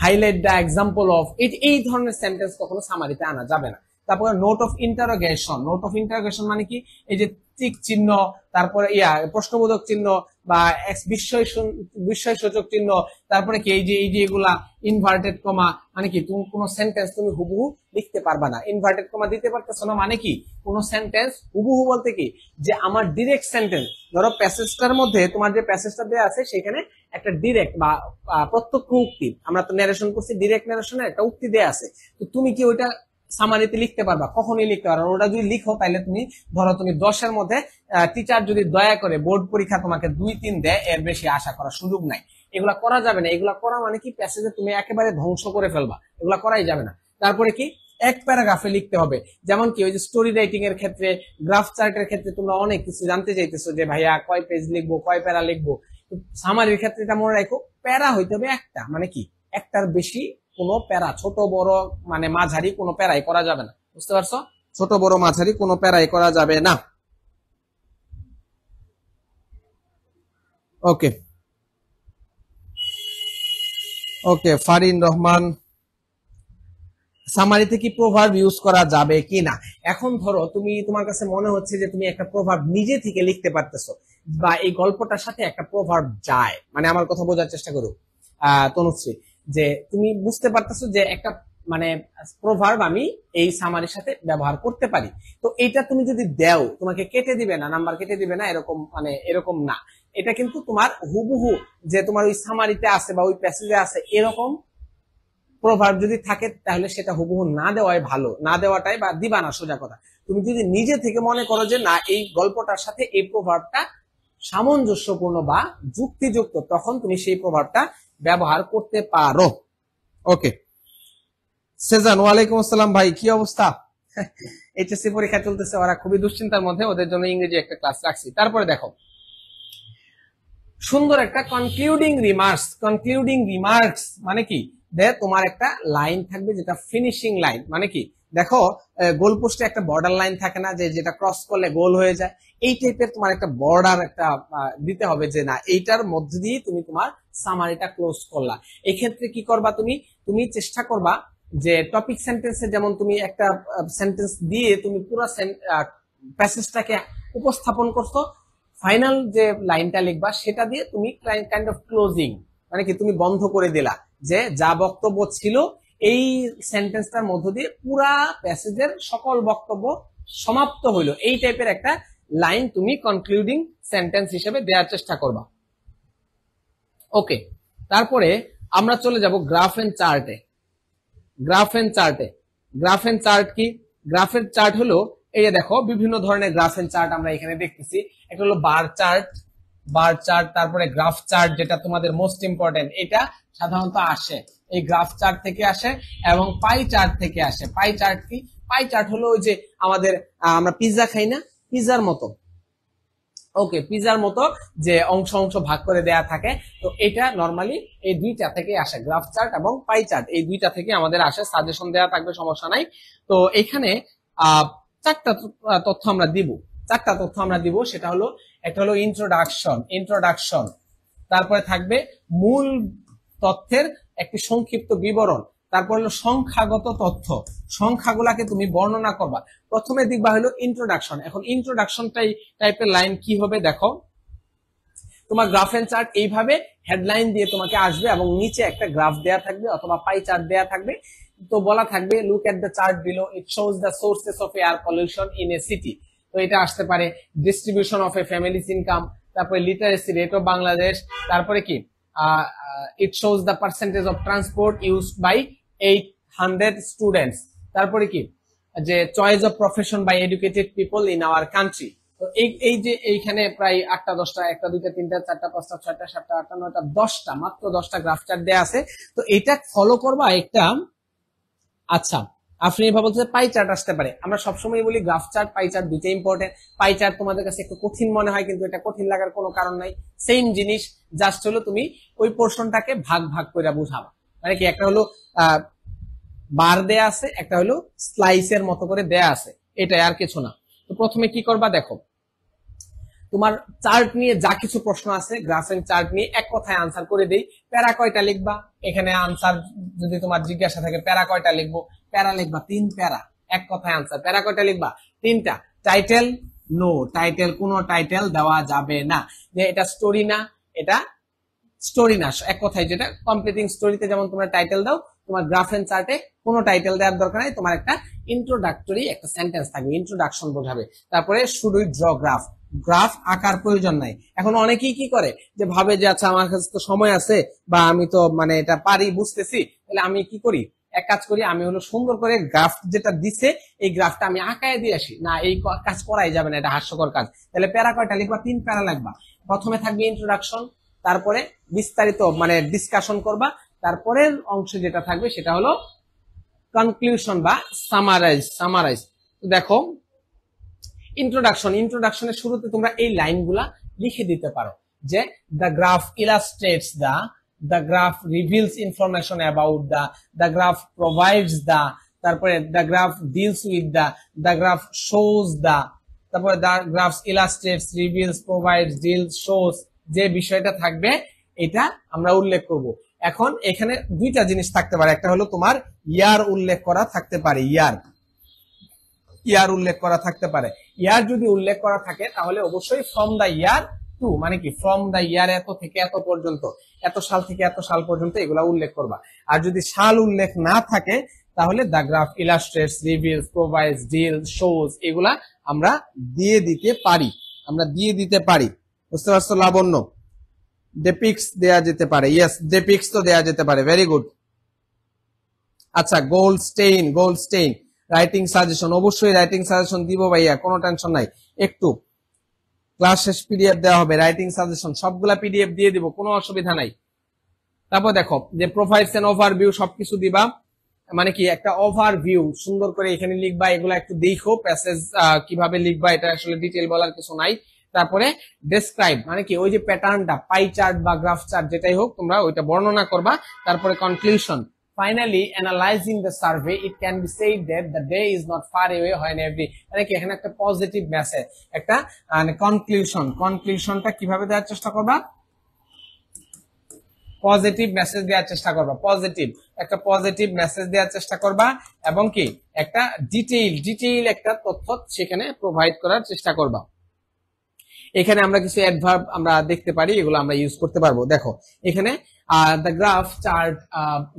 highlight the example of, এই ধরনের সেন্টেন্স কখনো সামারিতে আনা যাবে না। তারপরে নোট অফ ইন্টারোগেশন মানে কি, এই যে টিক চিহ্ন, তারপরে প্রশ্নবোধক চিহ্ন বা বিস্ময়সূচক চিহ্ন, তারপরে কি এই যে এগুলা ইনভার্টেড কমা, মানে কি তুমি কোন সেন্টেন্স তুমি হুবহু লিখতে পারবা না। ইনভার্টেড কমা দিতে পারতেছ না মানে কি, কোন সেন্টেন্স হুবহু বলতে কি, যে আমার ডিরেক্ট সেন্টেন্স, ধরো প্যাসেজটার মধ্যে তোমার যে প্যাসেজটা দেওয়া আছে সেখানে একটা ডিরেক্ট বা প্রত্যক্ষ উক্তি, আমরা তো ন্যারেশন করছি, ডিরেক্ট ন্যারেশনে একটা উক্তি দেয়া আছে, তো তুমি কি ওইটা সামারিতে লিখতে পারবা, কখনোই লিখতে পারবা। ওটা যদি লিখো তাহলে তুমি ধরো তুমি 10-এর মধ্যে টিচার যদি দয়া করে বোর্ড পরীক্ষা তোমাকে 2-3 দেয়, এর বেশি আশা করার সুযোগ নাই। এগুলা করা যাবে না, এগুলা করা মানে কি প্যাসেজে তুমি একেবারে ধ্বংস করে ফেলবা, এগুলা করাই যাবে না। তারপরে কি, এক প্যারাগ্রাফে লিখতে হবে। যেমন কি ওই যে স্টোরি রাইটিং এর ক্ষেত্রে, গ্রাফ চার্টের ক্ষেত্রে তোমরা অনেক কিছু জানতে চাইতেছো যে ভাইয়া কয় পেজ লিখবো, কয় প্যারা লিখবো। সামারির ক্ষেত্রে এটা মনে রাখো, প্যারা হইতে হবে একটা, মানে কি একটার বেশি কোনো প্যারা, ছোট বড় মানে মাঝারি কোনো প্যারাই করা যাবে না, বুঝতে পারছো, ছোট বড় মাঝারি কোনো প্যারাই করা যাবে না। ওকে ফারিন রহমান, সামারিতে কি প্রভাব ইউজ করা যাবে কি না। এখন ধরো তোমার কাছে মনে হচ্ছে যে তুমি একটা প্রভাব নিজে থেকে লিখতে পারতেছো, বা এই গল্পটার সাথে একটা প্রভাব যায়, মানে আমার কথা বোঝার চেষ্টা করো তনুশ্রী, যে তুমি বুঝতে পারতেছো যে একটা মানে প্রভার্ব আমি এই সামারির সাথে ব্যবহার করতে পারি। তো এটা তুমি যদি দাও, তোমাকে কেটে দিবে না, নাম্বার কেটে দিবে না, এরকম মানে এরকম না। এটা কিন্তু তোমার হুবহু যে তোমার ওই সামারিতে আছে বা ওই প্যাসেজে আছে এরকম প্রভাব যদি থাকে তাহলে সেটা হুবহু না দেওয়াই ভালো, না দেওয়াটাই বা দিবা না, সোজা কথা। তুমি যদি নিজে থেকে মনে করো যে না এই গল্পটার সাথে এই প্রভাবটা সামঞ্জস্যপূর্ণ বা যুক্তিযুক্ত, তখন তুমি সেই প্রভাবটা ব্যবহার করতে পারো। ওকে সেজান, ওয়ালাইকুম আসসালাম ভাই, কি অবস্থা? এইচএসসি পরীক্ষা চলতেছে, ওরা খুবই দুশ্চিন্তার মধ্যে, ওদের জন্য ইংরেজি একটা ক্লাস রাখছি। তারপরে দেখো সুন্দর একটা কনক্লুডিং রিমার্কস। কনক্লুডিং রিমার্কস মানে কি, তোমার একটা লাইন থাকবে যেটা ফিনিশিং লাইন। মানে কি, দেখো গোল পোস্টে একটা বর্ডার লাইন থাকে না, যে যেটা ক্রস করলে গোল হয়ে যায়, এই টাইপের তোমার একটা বর্ডার একটা দিতে হবে, যে না এইটার মধ্যে দিয়ে তুমি তোমার সামারিটা ক্লোজ করলা। এই ক্ষেত্রে কি করবা, তুমি তুমি চেষ্টা করবা যে টপিক সেন্টেন্সে যেমন তুমি একটা সেন্টেন্স দিয়ে তুমি পুরো প্যাসেজটাকে উপস্থাপন করছো, ফাইনাল যে লাইনটা লিখবা সেটা দিয়ে তুমি কাইন্ড অফ ক্লোজিং, মানে কি তুমি বন্ধ করে দিলা, যে যা বক্তব্য ছিল এই সেন্টেন্সটার মধ্য দিয়ে পুরা প্যাসেজের সকল বক্তব্য সমাপ্ত হইলো, এই টাইপের একটা লাইন তুমি কনক্লুডিং সেন্টেন্স হিসেবে দেওয়ার চেষ্টা করবা। ওকে, তারপরে আমরা চলে যাব গ্রাফ এন্ড চার্টে। গ্রাফ এন্ড চার্টে, গ্রাফ এন্ড চার্ট কি? গ্রাফের চার্ট হলো এই যে দেখো বিভিন্ন ধরনের গ্রাফ এন্ড চার্ট আমরা এখানে দেখতেছি। একটা হলো বার চার্ট, বার চার্ট, তারপরে গ্রাফ চার্ট যেটা তোমাদের মোস্ট ইম্পর্টেন্ট, এটা সাধারণত আসে এই গ্রাফ চার্ট থেকে আসে এবং পাই চার্ট থেকে আসে। পাই চার্ট কি? পাই চার্ট হলো ওই যে আমাদের আমরা পিৎজা খাই না, পিৎজার মতো। ওকে, পিৎজার মতো যে অংশ অংশ ভাগ করে দেয়া থাকে, তো এটা নরমালি এই দুইটা থেকে আসে, গ্রাফ চার্ট এবং পাই চার্ট, এই দুইটা থেকে আমাদের আসে। সাজেশন দেওয়া থাকবে, সমস্যা নাই। তো এখানে চারটা তথ্য আমরা দিব, চারটা তথ্য আমরা দিব। সেটা হলো, একটা হলো ইন্ট্রোডাকশন, ইন্ট্রোডাকশন, তারপরে থাকবে মূল তথ্যের একটি সংক্ষিপ্ত বিবরণ, তারপর হলো সংখ্যাগত তথ্য, সংখ্যাগুলাকে তুমি বর্ণনা করবা। প্রথমে দিকবা হলো ইন্ট্রোডাকশন। এখন ইন্ট্রোডাকশন টাইপের লাইন কি হবে দেখো, তোমার গ্রাফ এন্ড চার্ট এইভাবে হেডলাইন দিয়ে তোমাকে আসবে এবং নিচে একটা গ্রাফ দেয়া থাকবে অথবা পাই চার্ট দেয়া থাকবে। তো বলা থাকবে look at the chart below, it shows the sources of air pollution in a city. তো এটা আসতে পারে distribution of a family's income, তারপরে লিটারেসি রেট অফ বাংলাদেশ, তারপরে কি it shows the percentage of transport used by 800 students, তারপরে কি যে choice of profession by educated people in our country. তো এই যে এইখানে প্রায় 8টা 10টা, 1টা 2টা 3টা 4টা 5টা 6টা 7টা 8টা 9টা 10টা, মাত্র 10টা গ্রাফ চার্ট দেয়া আছে। তো এটা ফলো করবা একটা। আচ্ছা, আপনি এভাবে বলতে পাই চার্ট আসতে পারে। আমরা সবসময় বলি গ্রাফ চার্ট পাই চার্ট দুইটা ইম্পর্টেন্ট। পাই চার্ট তোমাদের কাছে একটু কঠিন মনে হয়, কিন্তু এটা কঠিন লাগার কোনো কারণ নাই, সেম জিনিস, জাস্ট হলো তুমি ওই পোর্শনটাকে ভাগ ভাগ করে বুঝাবা। মানে কি, একটা হলো বার দেয়া আছে, একটা হলো স্লাইসের মতো করে দেয়া আছে, এটাই, আর কিছু না। তো প্রথমে কি করবা দেখো, তোমার চার্ট নিয়ে যা কিছু প্রশ্ন আছে গ্রাফ এন্ড চার্ট নিয়ে এক কথায় আনসার করে দেই। প্যারা কয়টা লিখবা, এখানে আনসার যদি তোমার জিজ্ঞাসা থাকে প্যারা কয়টা লিখবো, প্যারা লিখবা 3 প্যারা, এক কথায় আনসার। প্যারা কয়টা লিখবা, 3টা। টাইটেল, নো টাইটেল, কোনো টাইটেল দেওয়া যাবে না, যে এটা স্টোরি না, এটা স্টোরি না, এক কথায় যেটা কমপ্লিটিং স্টোরিতে যেমন তোমরা টাইটেল দাও, তোমার গ্রাফ এন্ড চার্টে কোনো টাইটেল দেওয়ার দরকার নাই, তোমার একটা ইন্ট্রোডাক্টরি একটা সেন্টেন্স থাকবে, ইন্ট্রোডাকশন বোঝাবে। তারপরে should we draw graph, graph আঁকার প্রয়োজন নাই। এখন অনেকেই কি করে, যে ভাবে যে আচ্ছা আমার কাছে তো সময় আছে বা আমি তো মানে এটা পারি, বুঝতেছি, তাহলে আমি কি করি, এক কাজ করি, আমি হলো সুন্দর করে গ্রাফ যেটা দিছে এই গ্রাফটা আমি আঁকায় দিয়ে আসি। না, এই কাজ করাই যাবে না, এটা হাস্যকর কাজ। তাহলে প্যারা কয়টা লিখবা, 3 প্যারা লাগবা। প্রথমে থাকবে ইন্ট্রোডাকশন, তারপরে বিস্তারিত মানে ডিসকাশন করবা, তারপরের অংশ যেটা থাকবে সেটা হলো কনক্লুশন বা সামারাইজ। সামারাইজ দেখো, ইন্ট্রোডাকশন, ইন্ট্রোডাকশনের শুরুতে তোমরা এই লাইনগুলা লিখে দিতে পারো, যে the graph illustrates the graph reveals information about the graph provides তারপরে the graph deals with the graph shows তারপরে the graph illustrates, reveals, provides, deals, shows, যে বিষয়টা থাকবে এটা আমরা উল্লেখ করব। এখন এখানে দুইটা জিনিস থাকতে পারে, একটা হলো তোমার ইয়ার উল্লেখ করা থাকতে পারে, ইয়ার উল্লেখ করা থাকতে পারে। ইয়ার যদি উল্লেখ করা থাকে তাহলে অবশ্যই ফ্রম দা ইয়ার টু, মানে কি ফ্রম দা ইয়ার এত থেকে এত পর্যন্ত, এত সাল থেকে এত সাল পর্যন্ত এগুলা উল্লেখ করবা। আর যদি সাল উল্লেখ না থাকে তাহলে the graph illustrates, reveals, provides, deals, shows এগুলা আমরা দিয়ে দিতে পারি। বুঝতে পারছো লাবণ্য? ডেপিক্স দেয়া যেতে পারে, ইয়েস ডেপিক্স তো দেয়া যেতে পারে, ভেরি গুড। আচ্ছা, গোল্ড স্টেইন রাইটিং সাজেশন, অবশ্যই রাইটিং সাজেশন দিব ভাইয়া, কোনো টেনশন নাই। একটু ক্লাস শেষ পিডিএফ দেওয়া হবে, রাইটিং সাজেশন সবগুলা পিডিএফ দিয়ে দিব, কোনো অসুবিধা নাই। তারপর দেখো যে প্রোভাইডস এন্ড ওভারভিউ সবকিছু দিবা, মানে কি একটা ওভারভিউ সুন্দর করে এখানে লিখবা, এগুলা একটু দেখো প্যাসেজ কিভাবে লিখবা, এটা আসলে ডিটেইল বলার কিছু নাই। তারপরে ডেসক্রাইব মানে কি ওই যে প্যাটার্নটা, পাই চার্ট বা গ্রাফ চার্ট যেটাই হোক তোমরা ওইটা বর্ণনা করবা। তারপরে conclusion, finally analysing the survey it can be said that the day is not far away when every, মানে কি এখানে একটা পজিটিভ মেসেজ, একটা কনক্লুশনটা কিভাবে দেওয়ার চেষ্টা করবা, পজিটিভ মেসেজ দেওয়ার চেষ্টা করবা, একটা পজিটিভ মেসেজ দেওয়ার চেষ্টা করবা, এবং কি একটা ডিটেইল একটা তথ্য সেখানে প্রোভাইড করার চেষ্টা করবা। এখানে আমরা কিছু অ্যাডভার্ব আমরা দেখতে পারি, এগুলো আমরা ইউজ করতে পারবো। দেখো এখানে the graph chart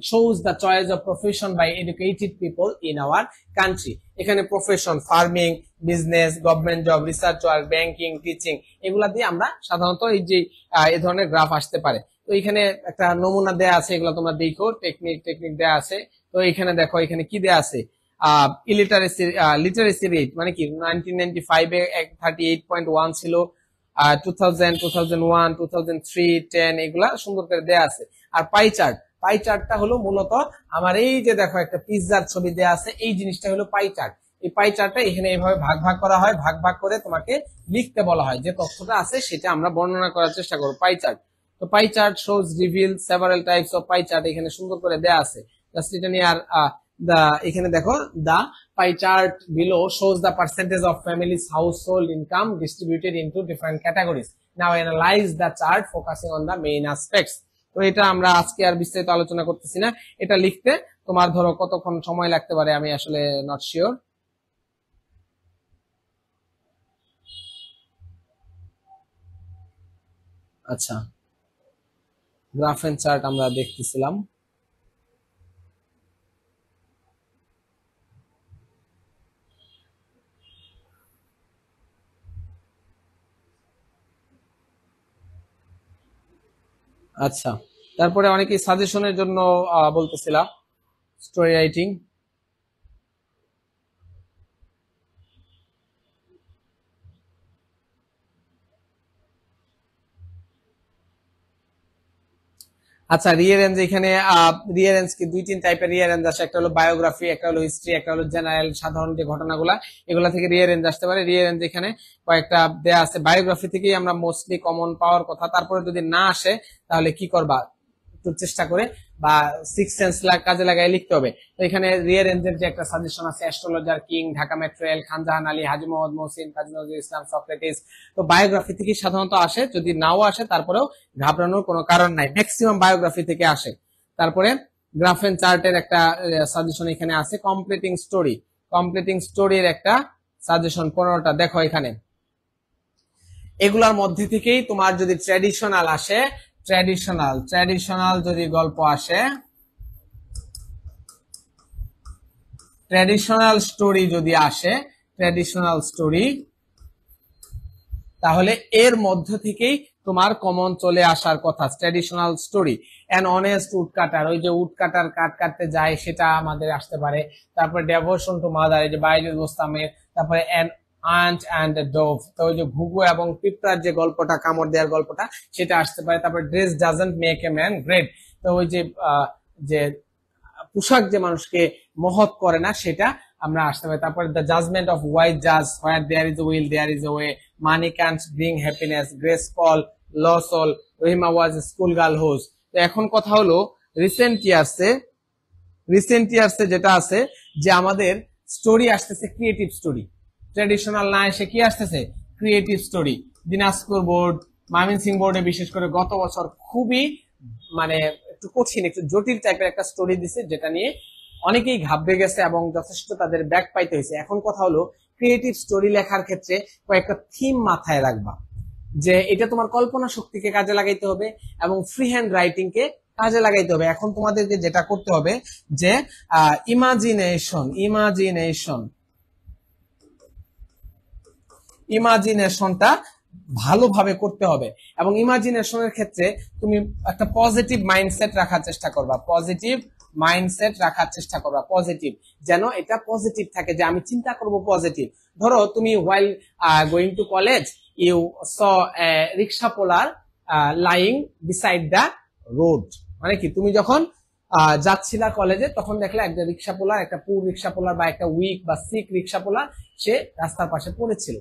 shows the choice of profession by educated people in our country. এখানে profession, farming, business, government job, research work, banking, teaching এগুলা দিয়ে আমরা সাধারণত এই যে এই ধরনের গ্রাফ আসতে পারে। তো এখানে একটা নমুনা দেয়া আছে, এগুলো তোমরা দেখো, টেকনিক দেয়া আছে। তো এখানে দেখো এখানে কি দেয়া আছে, লিটারেসি রেট মানে কি 1995 এ 38.1 ছিল, 2000, 2001, 2003, 10 এগুলা সুন্দর করে দেয়া আছে। আর পাই চার্টটা হলো মূলত আমার এই যে দেখো একটা পিৎজার ছবি দেয়া আছে, এই জিনিসটা হলো পাই চার্ট। এই পাই চার্টটা এখানে এইভাবে ভাগ করা হয়, ভাগ করে তোমাকে লিখতে বলা হয়, যে তথ্যটা আছে সেটা আমরা বর্ণনা করার চেষ্টা করব। পাই চার্ট, তো pie chart shows reveal several types of pie chart, এখানে সুন্দর করে দেয়া আছে। জাস্ট এটা নিয়ে আর এখানে দেখো the pie chart below shows the percentage of families household income distributed into different categories. Now analyze the chart focusing on the main aspects. তো এটা আমরা আজকে আর বিস্তারিত আলোচনা করতেছি না, এটা লিখতে তোমার ধরো কতক্ষণ সময় লাগতে পারে আমি আসলে নট শিওর। আচ্ছা, গ্রাফ এন্ড চার্ট আমরা দেখতেছিলাম। আচ্ছা, তারপরে অনেকেই সাজেশনের জন্য বলতেছিলাম, স্টোরি রাইটিং। আচ্ছা, রিয়ারেঞ্জ, এখানে রিয়ারেঞ্জ কি 2-3 টাইপের রিয়ারেঞ্জ আসে, একটা হলো বায়োগ্রাফি, একটা হলো হিস্ট্রি, একটা হলো জেনারেল সাধারণ যে ঘটনাগুলা, এগুলা থেকে রিয়ারেঞ্জ আসতে পারে। রিয়ারেঞ্জ এখানে কয়েকটা দেয়া আছে, বায়োগ্রাফি থেকেই আমরা মোস্টলি কমন পাওয়ার কথা। তারপরে যদি না আসে তাহলে কি করবা, একটু চেষ্টা করে বা সিক্স সেন্স কাজে লাগাই লিখতে হবে। তো এখানে রিয়ারেঞ্জের যে একটা সাজেশন আছে, অ্যাস্ট্রোলজার কিং, ঢাকা মেট্রোয়েল, খান জাহান আলী, হাজী মোহাম্মদ মহসিন, কাজী নজরুল ইসলাম, সক্রেটিস। তো বায়োগ্রাফি থেকে সাধারণত আসে, যদি নাও আসে তারপরেও ঘাবড়ানোর কোনো কারণ নাই, ম্যাক্সিমাম বায়োগ্রাফি থেকে আসে। তারপরে গ্রাফ এন্ড চার্টের একটা সাজেশন এখানে আছে, কমপ্লিটিং স্টোরির একটা সাজেশন 15টা। দেখো এখানে এগুলার মধ্যে থেকেই তোমার যদি ট্র্যাডিশনাল আসে, ট্র্যাডিশনাল যদি গল্প আসে, ট্র্যাডিশনাল স্টোরি যদি আসে, ট্র্যাডিশনাল স্টোরি, তাহলে এর মধ্য থেকেই তোমার কমন চলে আসার কথা, traditional story. An honest would কাটার, ওই যে উড কাটার কাঠ কাটতে যায় সেটা আমাদের আসতে পারে। তারপরে ডেভোশন টু মাদার, এই যে বাইজুল বোস্তামের। তারপরে অ্যান আন্ট অ্যান্ড ডোভ, তো ওই যে ঘুঘু এবং পিঁপড়ার যে গল্পটা, কামড় দেওয়ার গল্পটা, সেটা আসতে পারে। তারপরে dress doesn't make a man great, তো ওই যে পোশাক যে মানুষকে মহৎ করে না, সেটা আমরা আসতে পারি। তারপরে দ্য জাজমেন্ট অফ ওয়াইজ জাজ, where there is a will there is a way, money can't bring happiness, grasp all, lose all, Rahima was a school girl whose. তো এখন কথা হলো রিসেন্ট ইয়ার্সে যেটা আছে যে আমাদের স্টোরি আসতেছে ক্রিয়েটিভ স্টোরি, ট্র্যাডিশনাল না এসে কি আসতেছে, creative story. Dinajpur board, Mymensingh বোর্ডে বিশেষ করে গত বছর খুবই মানে একটু কঠিন, একটু জটিল টাইপের একটা স্টোরি দিছে, যেটা নিয়ে অনেকেই ঘাবড়ে গেছে এবং যথেষ্ট তাদের ব্যাক পাইতে হয়েছে। এখন কথা হলো ক্রিয়েটিভ স্টোরি লেখার ক্ষেত্রে কয়েকটা থিম মাথায় রাখবা, যে এটা তোমার কল্পনা শক্তিকে কাজে লাগাইতে হবে এবং ফ্রি হ্যান্ড রাইটিং কে কাজে লাগাইতে হবে। এখন তোমাদেরকে যেটা করতে হবে যে ইমাজিনেশনটা ভালোভাবে করতে হবে, এবং ইমাজিনেশনের ক্ষেত্রে তুমি একটা পজিটিভ মাইন্ডসেট রাখার চেষ্টা করবা, পজিটিভ, যেন এটা পজিটিভ থাকে, যে আমি চিন্তা করব পজিটিভ। ধরো তুমি while going to college you saw a rickshaw puller lying beside the road, মানে কি তুমি যখন যাচ্ছিলা কলেজে তখন দেখলে একটা রিক্সা পোলার, একটা পুর রিক্সা পোলার বা একটা উইক বা সিক রিক্সা পোলার সে রাস্তার পাশে পড়েছিল।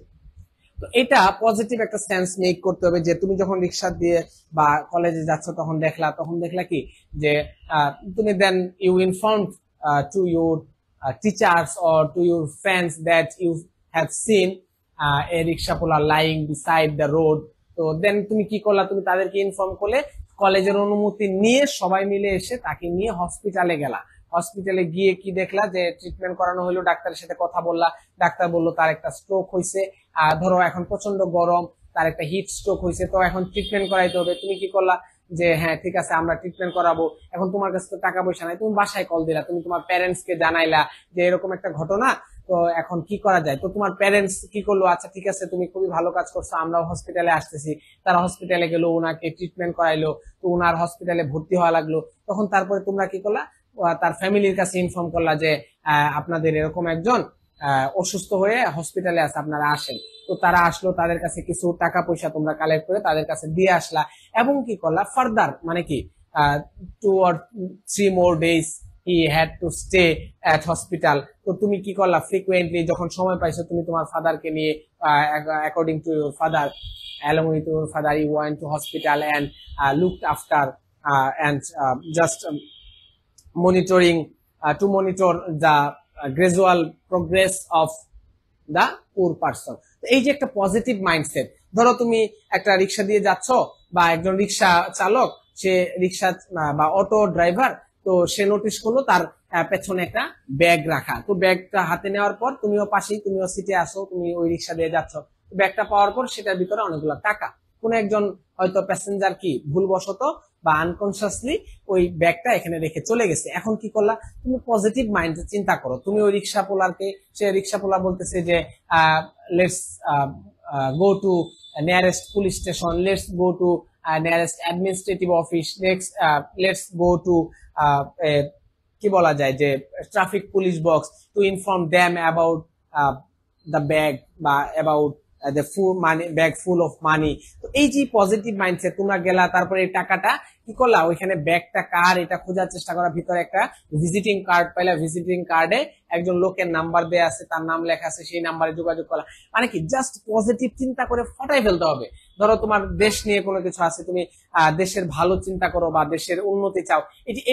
তো এটা পজিটিভ একটা সেন্স মেক করতে হবে, যে তুমি যখন রিক্সা দিয়ে বা কলেজে যাচ্ছ তখন দেখলা কি যে তুমি then you inform to your teachers or to your friends that you have seen a rickshaw puller lying beside the road. তো দেন তুমি কি করলা, তুমি তাদেরকে ইনফর্ম করলে, কলেজের অনুমতি নিয়ে সবাই মিলে এসে তাকে নিয়ে হসপিটালে গেলা। হসপিটালে গিয়ে কি দেখলা, যে ট্রিটমেন্ট করানো হলো, ডাক্তারের সাথে কথা বললা, ডাক্তার বললো তার একটা স্ট্রোক হয়েছে, ধরো এখন প্রচন্ড গরম, তার একটা হিট স্ট্রোক হয়েছে, তো এখন ট্রিটমেন্ট করাইতে হবে। তুমি কি করলা, যে হ্যাঁ ঠিক আছে আমরা ট্রিটমেন্ট করাবো। এখন তোমার কাছে তো টাকা পয়সা নাই, তুমি বাসায় কল দিলা, তুমি তোমার প্যারেন্টস কে জানাইলা যে এরকম একটা ঘটনা, তো এখন কি করা যায়। তো তোমার প্যারেন্টস কি করলো, আচ্ছা ঠিক আছে তুমি খুবই ভালো কাজ করছো, আমরাও হসপিটালে আসতেছি। তারা হসপিটালে গেলো, ওনাকে ট্রিটমেন্ট করাইলো, তো ওনার হসপিটালে ভর্তি হওয়া লাগলো। তখন তারপরে তোমরা কি করলা, তার ফ্যামিলির কাছে ইনফর্ম করলা যে আপনাদের এরকম একজন অসুস্থ হয়ে হসপিটালে আছে, আপনারা আসেন। তো তারা আসলো, তাদের কাছে কিছু টাকা পয়সা তোমরা কালেক্ট করে তাদের কাছে দিয়ে আসলা, এবং কি করলা ফার্দার, মানে কি 2 or 3 more days he had to stay at hospital। তো তুমি কি করলা, ফ্রিকুয়েন্টলি যখন সময় পাইছো তুমি তোমার ফাদারকে নিয়ে, according to your father, along with your father you went to hospital and looked after and just to monitor the gradual progress of the poor person। এই যে একটা পজিটিভ মাইন্ডসেট, ধরো তুমি একটা রিক্সা দিয়ে যাচ্ছ, বা একজন রিক্সা চালক, সে রিক্সা বা অটো ড্রাইভার, তো সে নোটিস করলো তার পেছনে একটা ব্যাগ রাখা। তো ব্যাগটা হাতে নেওয়ার পর তুমিও পাশেই, তুমিও সিটে আসো, তুমি ওই রিক্সা দিয়ে যাচ্ছ, ব্যাগটা পাওয়ার পর সেটার ভিতরে অনেকগুলো টাকা। কোন একজন হয়তো প্যাসেঞ্জার কি ভুলবশত বা আনকনসিয়াসলি ওই ব্যাগটা এখানে রেখে চলে গেছে। এখন কি করলা, তুমি পজিটিভ মাইন্ডে চিন্তা করো, তুমি ওই রিক্সা পোলারকে, সে রিক্সা পোলার বলতেছে যে let's go to nearest police station, let's go to nearest administrative office, let's go to কি বলা যায় যে traffic police box, to inform them about the bag বা about the full money bag full of money। তো এই যে positive mindset, তোমরা গেলা, তারপরে এই টাকাটা কি করলা, ওইখানে ব্যাগটা কার এটা খোঁজার চেষ্টা করা, ভিতরে একটা ভিজিটিং কার্ড পাইলা, ভিজিটিং কার্ডে একজন লোকের নাম্বার দেয়া আছে, তার নাম লেখা আছে, সেই নাম্বারে যোগাযোগ করা। মানে কি জাস্ট পজিটিভ চিন্তা করে ফটাই ফেলতে হবে। ধরো তোমার দেশ নিয়ে কোনো কিছু আছে, তুমি দেশের ভালো চিন্তা করো বা দেশের উন্নতি চাও,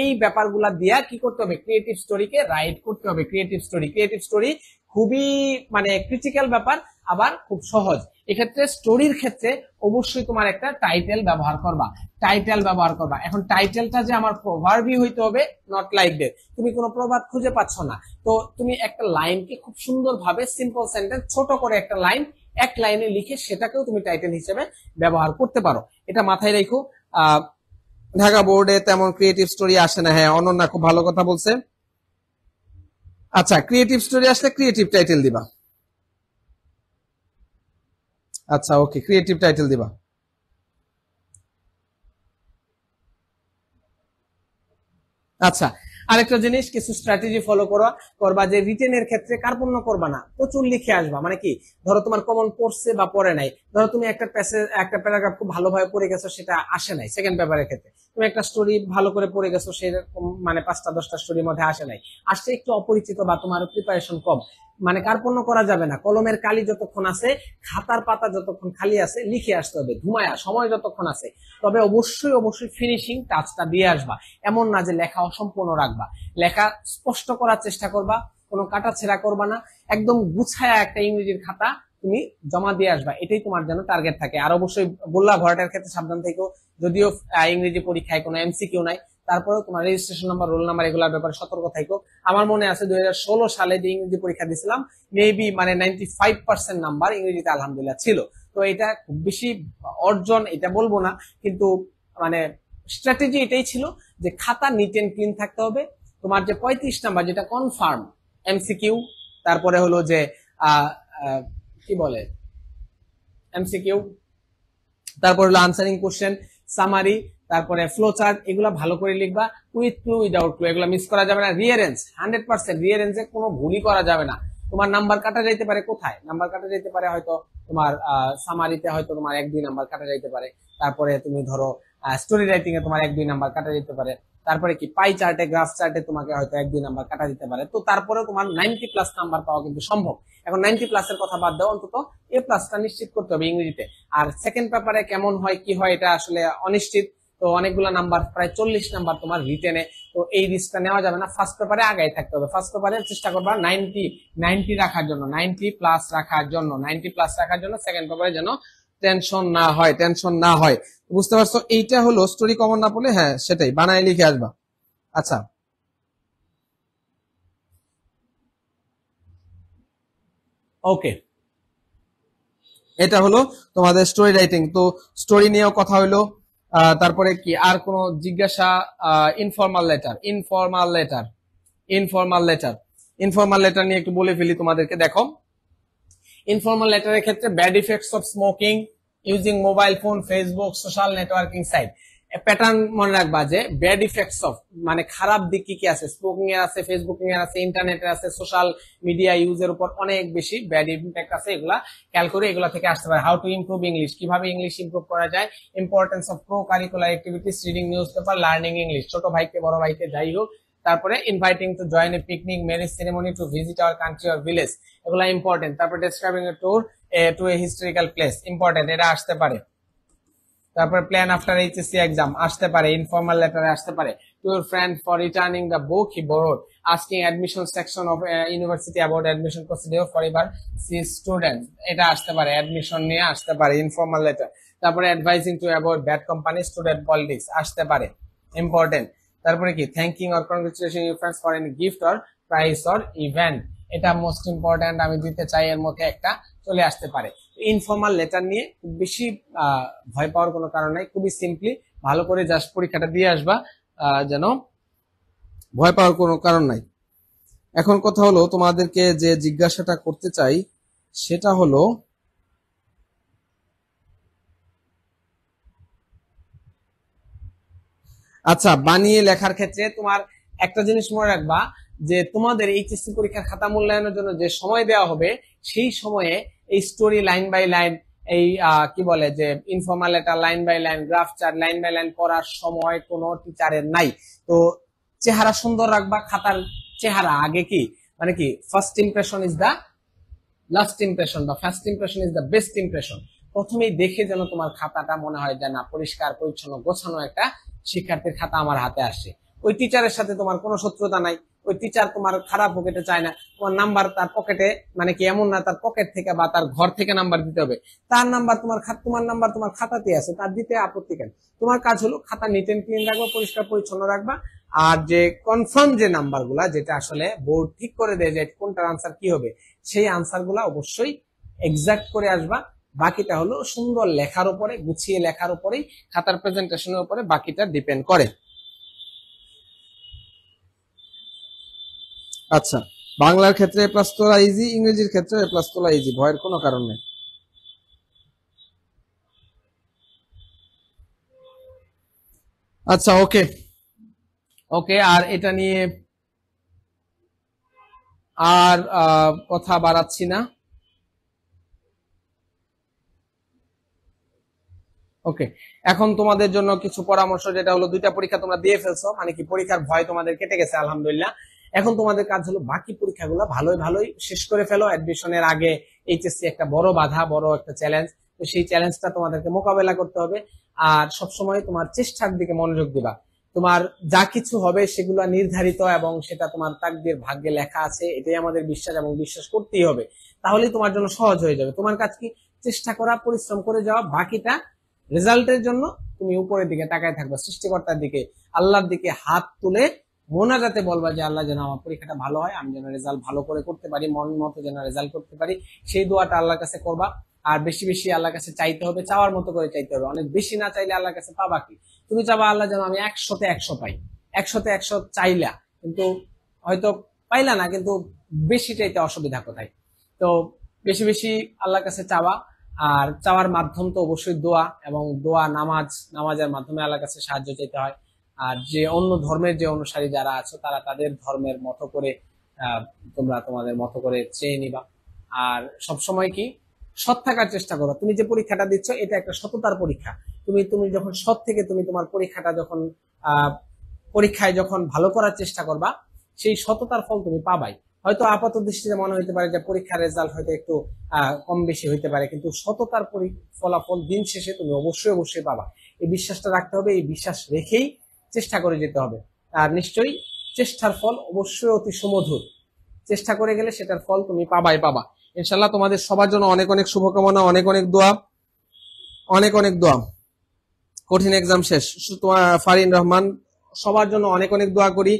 এই ব্যাপারগুলা দিয়া কি করতে হবে, ক্রিয়েটিভ স্টোরিকে রাইট করতে হবে। ক্রিয়েটিভ স্টোরি খুবই মানে ক্রিটিক্যাল ব্যাপার, আবার খুব সহজ। এক্ষেত্রে স্টোরির ক্ষেত্রে অবশ্যই তোমার একটা টাইটেল ব্যবহার করবা। এখন টাইটেলটা যে আমার প্রভার্বই হইতে হবে, নট লাইক দ্যাট। তুমি কোনো প্রবাদ খুঁজে পাচ্ছ না, তো তুমি একটা লাইনকে খুব সুন্দরভাবে সিম্পল সেন্টেন্স, ছোট করে একটা লাইন, এক লাইনে লিখে সেটাকেও তুমি টাইটেল হিসেবে ব্যবহার করতে পারো। এটা মাথায় রেখো। ঢাকা বোর্ডে তেমন ক্রিয়েটিভ স্টোরি আসে না। হ্যাঁ, অনন্যা খুব ভালো কথা বলছে। আচ্ছা, ক্রিয়েটিভ স্টোরি আসলে ক্রিয়েটিভ টাইটেল দিবা। আচ্ছা ওকে, ক্রিয়েটিভ টাইটেল দিবা। আচ্ছা, আরেকটা জিনিস, কিছু স্ট্র্যাটেজি ফলো করবা, যে রিটেনের ক্ষেত্রে কার্পণ্য করবা না, প্রচুর লিখে আসবা। মানে কি, ধরো তোমার কমন পড়ছে বা পড়ে নাই, ধরো তুমি একটা প্যারাগ্রাফ খুব ভালোভাবে পড়ে গেছো, সেটা আসে নাই সেকেন্ড পেপারের ক্ষেত্রে, তুমি একটা স্টোরি ভালো করে পড়ে গেছো, সেরকম মানে 5টা-10টা স্টোরির মধ্যে আসে নাই, আসছে একটু অপরিচিত বা তোমার প্রিপারেশন কম, মানে কার্পণ্য করা যাবে না। কলমের কালি যতক্ষণ আছে, খাতার পাতা যতক্ষণ খালি আছে, লিখে আসতে হবে, ঘুমায়া সময় যতক্ষণ আছে। তবে অবশ্যই ফিনিশিং টাচটা দিয়ে আসবা। এমন না যে লেখা অসম্পূর্ণ রাখবা, লেখা স্পষ্ট করার চেষ্টা করবা, কোনো কাটাছেঁড়া করবা না, একদম গুছায়া একটা ইংরেজির খাতা তুমি জমা দিয়ে আসবা, এটাই তোমার যেন টার্গেট থাকে। আর অবশ্যই বললা ভরাটের ক্ষেত্রে সাবধান থেকো, যদিও ইংরেজি পরীক্ষায় কোনো এমসিকিউ নাই, তারপরেও তোমার রেজিস্ট্রেশন নাম্বার, রোল নাম্বার এগুলোর ব্যাপারে সতর্ক থাকো। আমার মনে আছে 2016 সালে যে ইংরেজি পরীক্ষা দিয়েছিলাম, মেবি মানে 95% নাম্বার ইংরেজিতে আলহামদুলিল্লাহ ছিল। তো এটা খুব বেশি অর্জন এটা বলবো না, কিন্তু মানে স্ট্র্যাটেজি এটাই ছিল যে খাতা নিট এন্ড ক্লিন থাকতে হবে। তোমার যে 35 নাম্বার যেটা কনফার্ম এমসিকিউ, তারপরে হলো যে কি বলে এমসিকিউ, তারপর হলো আনসারিং কোশ্চেন, সামারি, তারপরে ফ্লো চার্ট, এগুলো ভালো করে লিখবা উইথ ক্লু উইদাউট ক্লু, এগুলো মিস করা যাবে না। রিয়ারেঞ্জ 100%, রিয়ারেঞ্জে কোনো ভুলই করা যাবে না। তোমার নাম্বার কাটা যাইতে পারে কোথায়? নাম্বার কাটা যাইতে পারে হয়তো তোমার সামারিতে হয়তো তোমার 1-2 নাম্বার কাটা যাইতে পারে, তারপরে তুমি ধরো স্টোরি রাইটিং এ তোমার 1-2 নাম্বার কাটা যেতে পারে, তারপরে কি পাই চার্টে গ্রাফ চার্টে তোমাকে হয়তো 1-2 নাম্বার কাটা দিতে পারে। তো তারপরে তোমার 90+ নাম্বার পাওয়া কিন্তু সম্ভব। এখন 90+ এর কথা বাদ দাও, অন্তত A+টা নিশ্চিত করতে হবে ইংরেজিতে। আর সেকেন্ড পেপারে কেমন হয় কি হয় এটা আসলে অনিশ্চিত। তো অনেকগুলো নাম্বার, প্রায় 40 নাম্বার তোমার রিটেনে, তো এই রিস্কটা নেওয়া যাবে না। ফার্স্ট পেপারে আগায় থাকতে হবে। ফার্স্ট পেপারে চেষ্টা করবা 90 রাখার জন্য, 90+ রাখার জন্য, 90+ রাখার জন্য। সেকেন্ড পেপারে যেন টেনশন না হয়, টেনশন না হয়। বুঝতে পারছো? এইটা হলো স্টোরি কমন না পড়লে, হ্যাঁ সেটাই বানায় লিখে আসবা। আচ্ছা, ওকে, এটা হলো তোমাদের স্টোরি রাইটিং। তো স্টোরি নিয়েও কথা হইলো। তারপরে কি আর কোনো জিজ্ঞাসা? Informal letter, informal letter, informal letter, informal letter নিয়ে একটু বলে ফেলি তোমাদেরকে। দেখো, ইনফর্মাল লেটারের ক্ষেত্রে bad effects of smoking, using mobile phone, Facebook, social networking site. Pattern মনে রাখবা যে ব্যাড ইফেক্টস অফ মানে খারাপ দিক কি কি আছে, স্মোকিং এর আছে, ফেসবুকিং এর আছে, ইন্টারনেটের আছে, সোশ্যাল মিডিয়া ইউজের উপর অনেক বেশি ব্যাড ইম্প্যাক্ট আছে। এগুলা খেয়াল করে এগুলা থেকে আসতে পারে। হাউ টু ইমপ্রুভ ইংলিশ, কিভাবে ইংলিশ ইমপ্রুভ করা যায়। Importance of pro curricular activities, reading news paper, learning English, ছোট ভাইকে বড় ভাইকে যাই হোক। তারপরে inviting to join a picnic, marriage ceremony, to visit our country or village, এগুলা ইম্পর্টেন্ট। তারপর describing a tour to a historical place, important, এটা আসতে পারে। তারপর প্ল্যান আফটার এইচএসসি এক্সাম আসতে পারে, ইনফর্মাল লেটারে আসতে পারে। To your friend for returning the book he borrowed, asking admission section of university about admission procedure for overseas student, এটা আসতে পারে, অ্যাডমিশন নিয়ে আসতে পারে ইনফর্মাল লেটার। তারপরে advising to avoid bad company, student politics আসতে পারে, important. তারপরে কি thanking or congratulation your friends for any gift or prize or event, এটা মোস্ট ইম্পর্টেন্ট, আমি দিতে চাই, এর মধ্যে একটা চলে আসতে পারে। ইনফর্মাল লেটার নিয়ে খুব বেশি ভয় পাওয়ার কোনো কারণ নাই, খুবই সিম্পলি ভালো করে জাস্ট পরীক্ষাটা দিয়ে আসবা, যেন ভয় পাওয়ার কোনো কারণ নাই। এখন কথা হলো তোমাদেরকে যে জিজ্ঞাসাটা করতে চাই সেটা হলো, আচ্ছা বানিয়ে লেখার ক্ষেত্রে তোমার একটা জিনিস মনে রাখবা যে তোমাদের এইচএসসি পরীক্ষার খাতা মূল্যায়নের জন্য যে সময় দেওয়া হবে সেই সময়ে এই স্টোরি লাইন বাই লাইন, এই কি বলে যে informal letter line by line, graph chart line by line পড়ার সময় কোনো টিচারের নাই। তো চেহারা সুন্দর রাখবা, খাতার চেহারা আগে কি মানে কি first impression is the last impression বা first impression is the best impression. প্রথমেই দেখে যেন তোমার খাতাটা মনে হয় যে না পরিষ্কার পরিচ্ছন্ন গোছানো একটা শিক্ষার্থীর খাতা আমার হাতে আসে। ওই টিচারের সাথে তোমার কোনো শত্রুতা নাই, ওই টিচার তোমার খারাপ পকেটে চায় না, তোমার নাম্বার তার পকেটে মানে কি এমন না তার পকেট থেকে বা তার ঘর থেকে নাম্বার দিতে হবে, তার নাম্বার তোমার নাম্বার তোমার খাতাতে আছে, তার দিতে আপত্তি কেন? তোমার কাজ হলো খাতা নিট এন্ড ক্লিন রাখবা, পরিষ্কার পরিচ্ছন্ন রাখবা। আর যে কনফার্ম যে নাম্বার গুলা যেটা আসলে বোর্ড ঠিক করে দেয় যে কোনটার আনসার কি হবে, সেই আনসার গুলা অবশ্যই এক্সাক্ট করে আসবা। বাকিটা হলো সুন্দর লেখার উপরে, গুছিয়ে লেখার উপরেই, খাতার প্রেজেন্টেশনের উপরে বাকিটা ডিপেন্ড করে। আচ্ছা, বাংলার ক্ষেত্রে এ প্লাস তোলা ইজি, ইংরেজির ক্ষেত্রে এ প্লাস তোলা ইজি, ভয়ের কোনো কারণ নেই। আচ্ছা, ওকে ওকে, আর এটা নিয়ে আর কথা বাড়াচ্ছি না। ওকে, এখন তোমাদের জন্য কিছু পরামর্শ, যেটা হলো 2টা পরীক্ষা তোমরা দিয়ে ফেলছো, মানে কি পরীক্ষার ভয় তোমাদের কেটে গেছে আলহামদুলিল্লাহ। এখন তোমাদের কাজ হলো বাকি পরীক্ষাগুলো ভালোই ভালোই শেষ করে ফেলো। অ্যাডমিশনের আগে এইচএসসি একটা বড় বাধা, বড় একটা চ্যালেঞ্জ, তো সেই চ্যালেঞ্জটা তোমাদেরকে মোকাবেলা করতে হবে। আর সবসময় তোমার চেষ্টার দিকে মনোযোগ দিবা। তোমার যা কিছু হবে সেগুলো নির্ধারিত এবং সেটা তোমার তাকদীর ভাগ্যে লেখা আছে, এটাই আমাদের বিশ্বাস এবং বিশ্বাস করতেই হবে। তাহলেই তোমার জন্য সহজ হয়ে যাবে। তোমার কাজ কি চেষ্টা করা, পরিশ্রম করে যাওয়া, বাকিটা রেজাল্টের জন্য তুমি উপরের দিকে তাকায় থাকবা, সৃষ্টিকর্তার দিকে, আল্লাহর দিকে হাত তুলে মোনাজাতে বলবা যে আল্লাহ যেন আমার পরীক্ষাটা ভালো হয়, আমি যেন রেজাল্ট ভালো করে করতে পারি, মন মতো যেন রেজাল্ট করতে পারি, সেই দোয়াটা আল্লাহর কাছে করবা। আর বেশি বেশি আল্লাহর কাছে চাইতে হবে, চাওয়ার মতো করে চাইতে হবে। অনেক বেশি না চাইলে আল্লাহর কাছে পাবা কি? তুমি চাবা আল্লাহ যেন আমি 100-তে 100 পাই, 100-তে 100 চাইলা, কিন্তু হয়তো পাইলা না, কিন্তু বেশি চাইতে অসুবিধা কোথায়? তো বেশি বেশি আল্লাহর কাছে চাওয়া, আর চাওয়ার মাধ্যম তো অবশ্যই দোয়া, এবং দোয়া নামাজের মাধ্যমে আল্লাহর কাছে সাহায্য চাইতে হয়। আর যে অন্য ধর্মের যে অনুসারী যারা আছো তারা তাদের ধর্মের মতো করে তোমরা তোমাদের মতো করে চেয়ে নিবা। আর সবসময় কি সৎ থাকার চেষ্টা করো। তুমি যে পরীক্ষাটা দিচ্ছ এটা একটা সততার পরীক্ষা। তুমি তুমি যখন সৎ থেকে তুমি তোমার পরীক্ষাটা যখন পরীক্ষায় যখন ভালো করার চেষ্টা করবা, সেই সততার ফল তুমি পাবাই। হয়তো আপাত দৃষ্টিতে মনে হতে পারে যে পরীক্ষার রেজাল্ট হয়তো একটু কম বেশি হইতে পারে, কিন্তু সততার ফলাফল দিন শেষে তুমি অবশ্যই অবশ্যই পাবা। এই বিশ্বাসটা রাখতে হবে, এই বিশ্বাস রেখেই চেষ্টা করে যেতে হবে। আর নিশ্চয়ই চেষ্টার ফল অবশ্যই অতি সুমধুর। চেষ্টা করে গেলে সেটার ফল তুমি পাবাই পাবা। ইনশাল্লাহ তোমাদের সবার জন্য অনেক অনেক শুভকামনা, অনেক অনেক দোয়া, অনেক অনেক দোয়া। কঠিন এক্সাম শেষ, ফারিন রহমান, সবার জন্য অনেক অনেক দোয়া করি।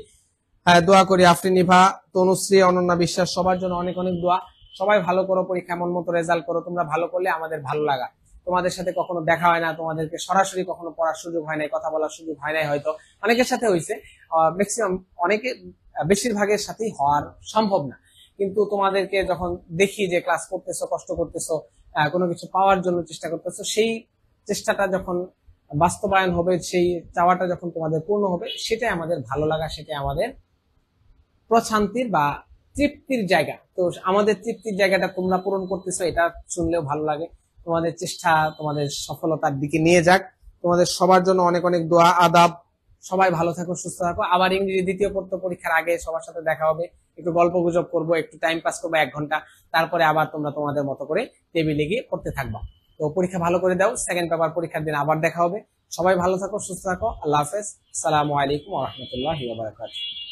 হ্যাঁ, দোয়া করি। আফরিন নিভা, তনুশ্রী, অনন্যা বিশ্বাস, সবার জন্য অনেক অনেক দোয়া। সবাই ভালো করো, পরীক্ষা মন মতো রেজাল্ট করো। তোমরা ভালো করলে আমাদের ভালো লাগা। তোমাদের সাথে কখনো দেখা হয় না, তোমাদেরকে সরাসরি কখনো পড়ার সুযোগ হয় নাই, কথা বলার সুযোগ হয় নাই, হয়তো অনেকের সাথে হয়েছে, ম্যাক্সিমাম অনেকে, বেশিরভাগের সাথেই হওয়ার সম্ভব না। কিন্তু তোমাদেরকে যখন দেখি যে ক্লাস করতেছো, কষ্ট করতেছো, কোনো কিছু পাওয়ার জন্য চেষ্টা করতেছো, সেই চেষ্টাটা যখন বাস্তবায়ন হবে, সেই চাওয়াটা যখন তোমাদের পূর্ণ হবে, সেটাই আমাদের ভালো লাগা, সেটাই আমাদের প্রশান্তির বা তৃপ্তির জায়গা। তো আমাদের তৃপ্তির জায়গাটা তোমরা পূরণ করতেছো, এটা শুনলেও ভালো লাগে। তোমাদের চেষ্টা তোমাদের সফলতার দিকে নিয়ে যাক। তোমাদের সবার জন্য অনেক অনেক দোয়া, আদাব। সবাই ভালো থাকো, সুস্থ থাকো। আবার ইংরেজি দ্বিতীয় পরীক্ষার আগে সবার সাথে দেখা হবে, একটু গল্প গুজব করবো, একটু টাইম পাস করবো 1 ঘন্টা, তারপরে আবার তোমরা তোমাদের মতো করে টেবিলে গিয়ে পড়তে থাকবা। তো পরীক্ষা ভালো করে দাও, সেকেন্ড পেপার পরীক্ষার দিন আবার দেখা হবে। সবাই ভালো থাকো, সুস্থ থাকো। আল্লাহ হাফেজ। আসসালামু আলাইকুম ওয়া রাহমাতুল্লাহি ওয়া বারাকাতুহু।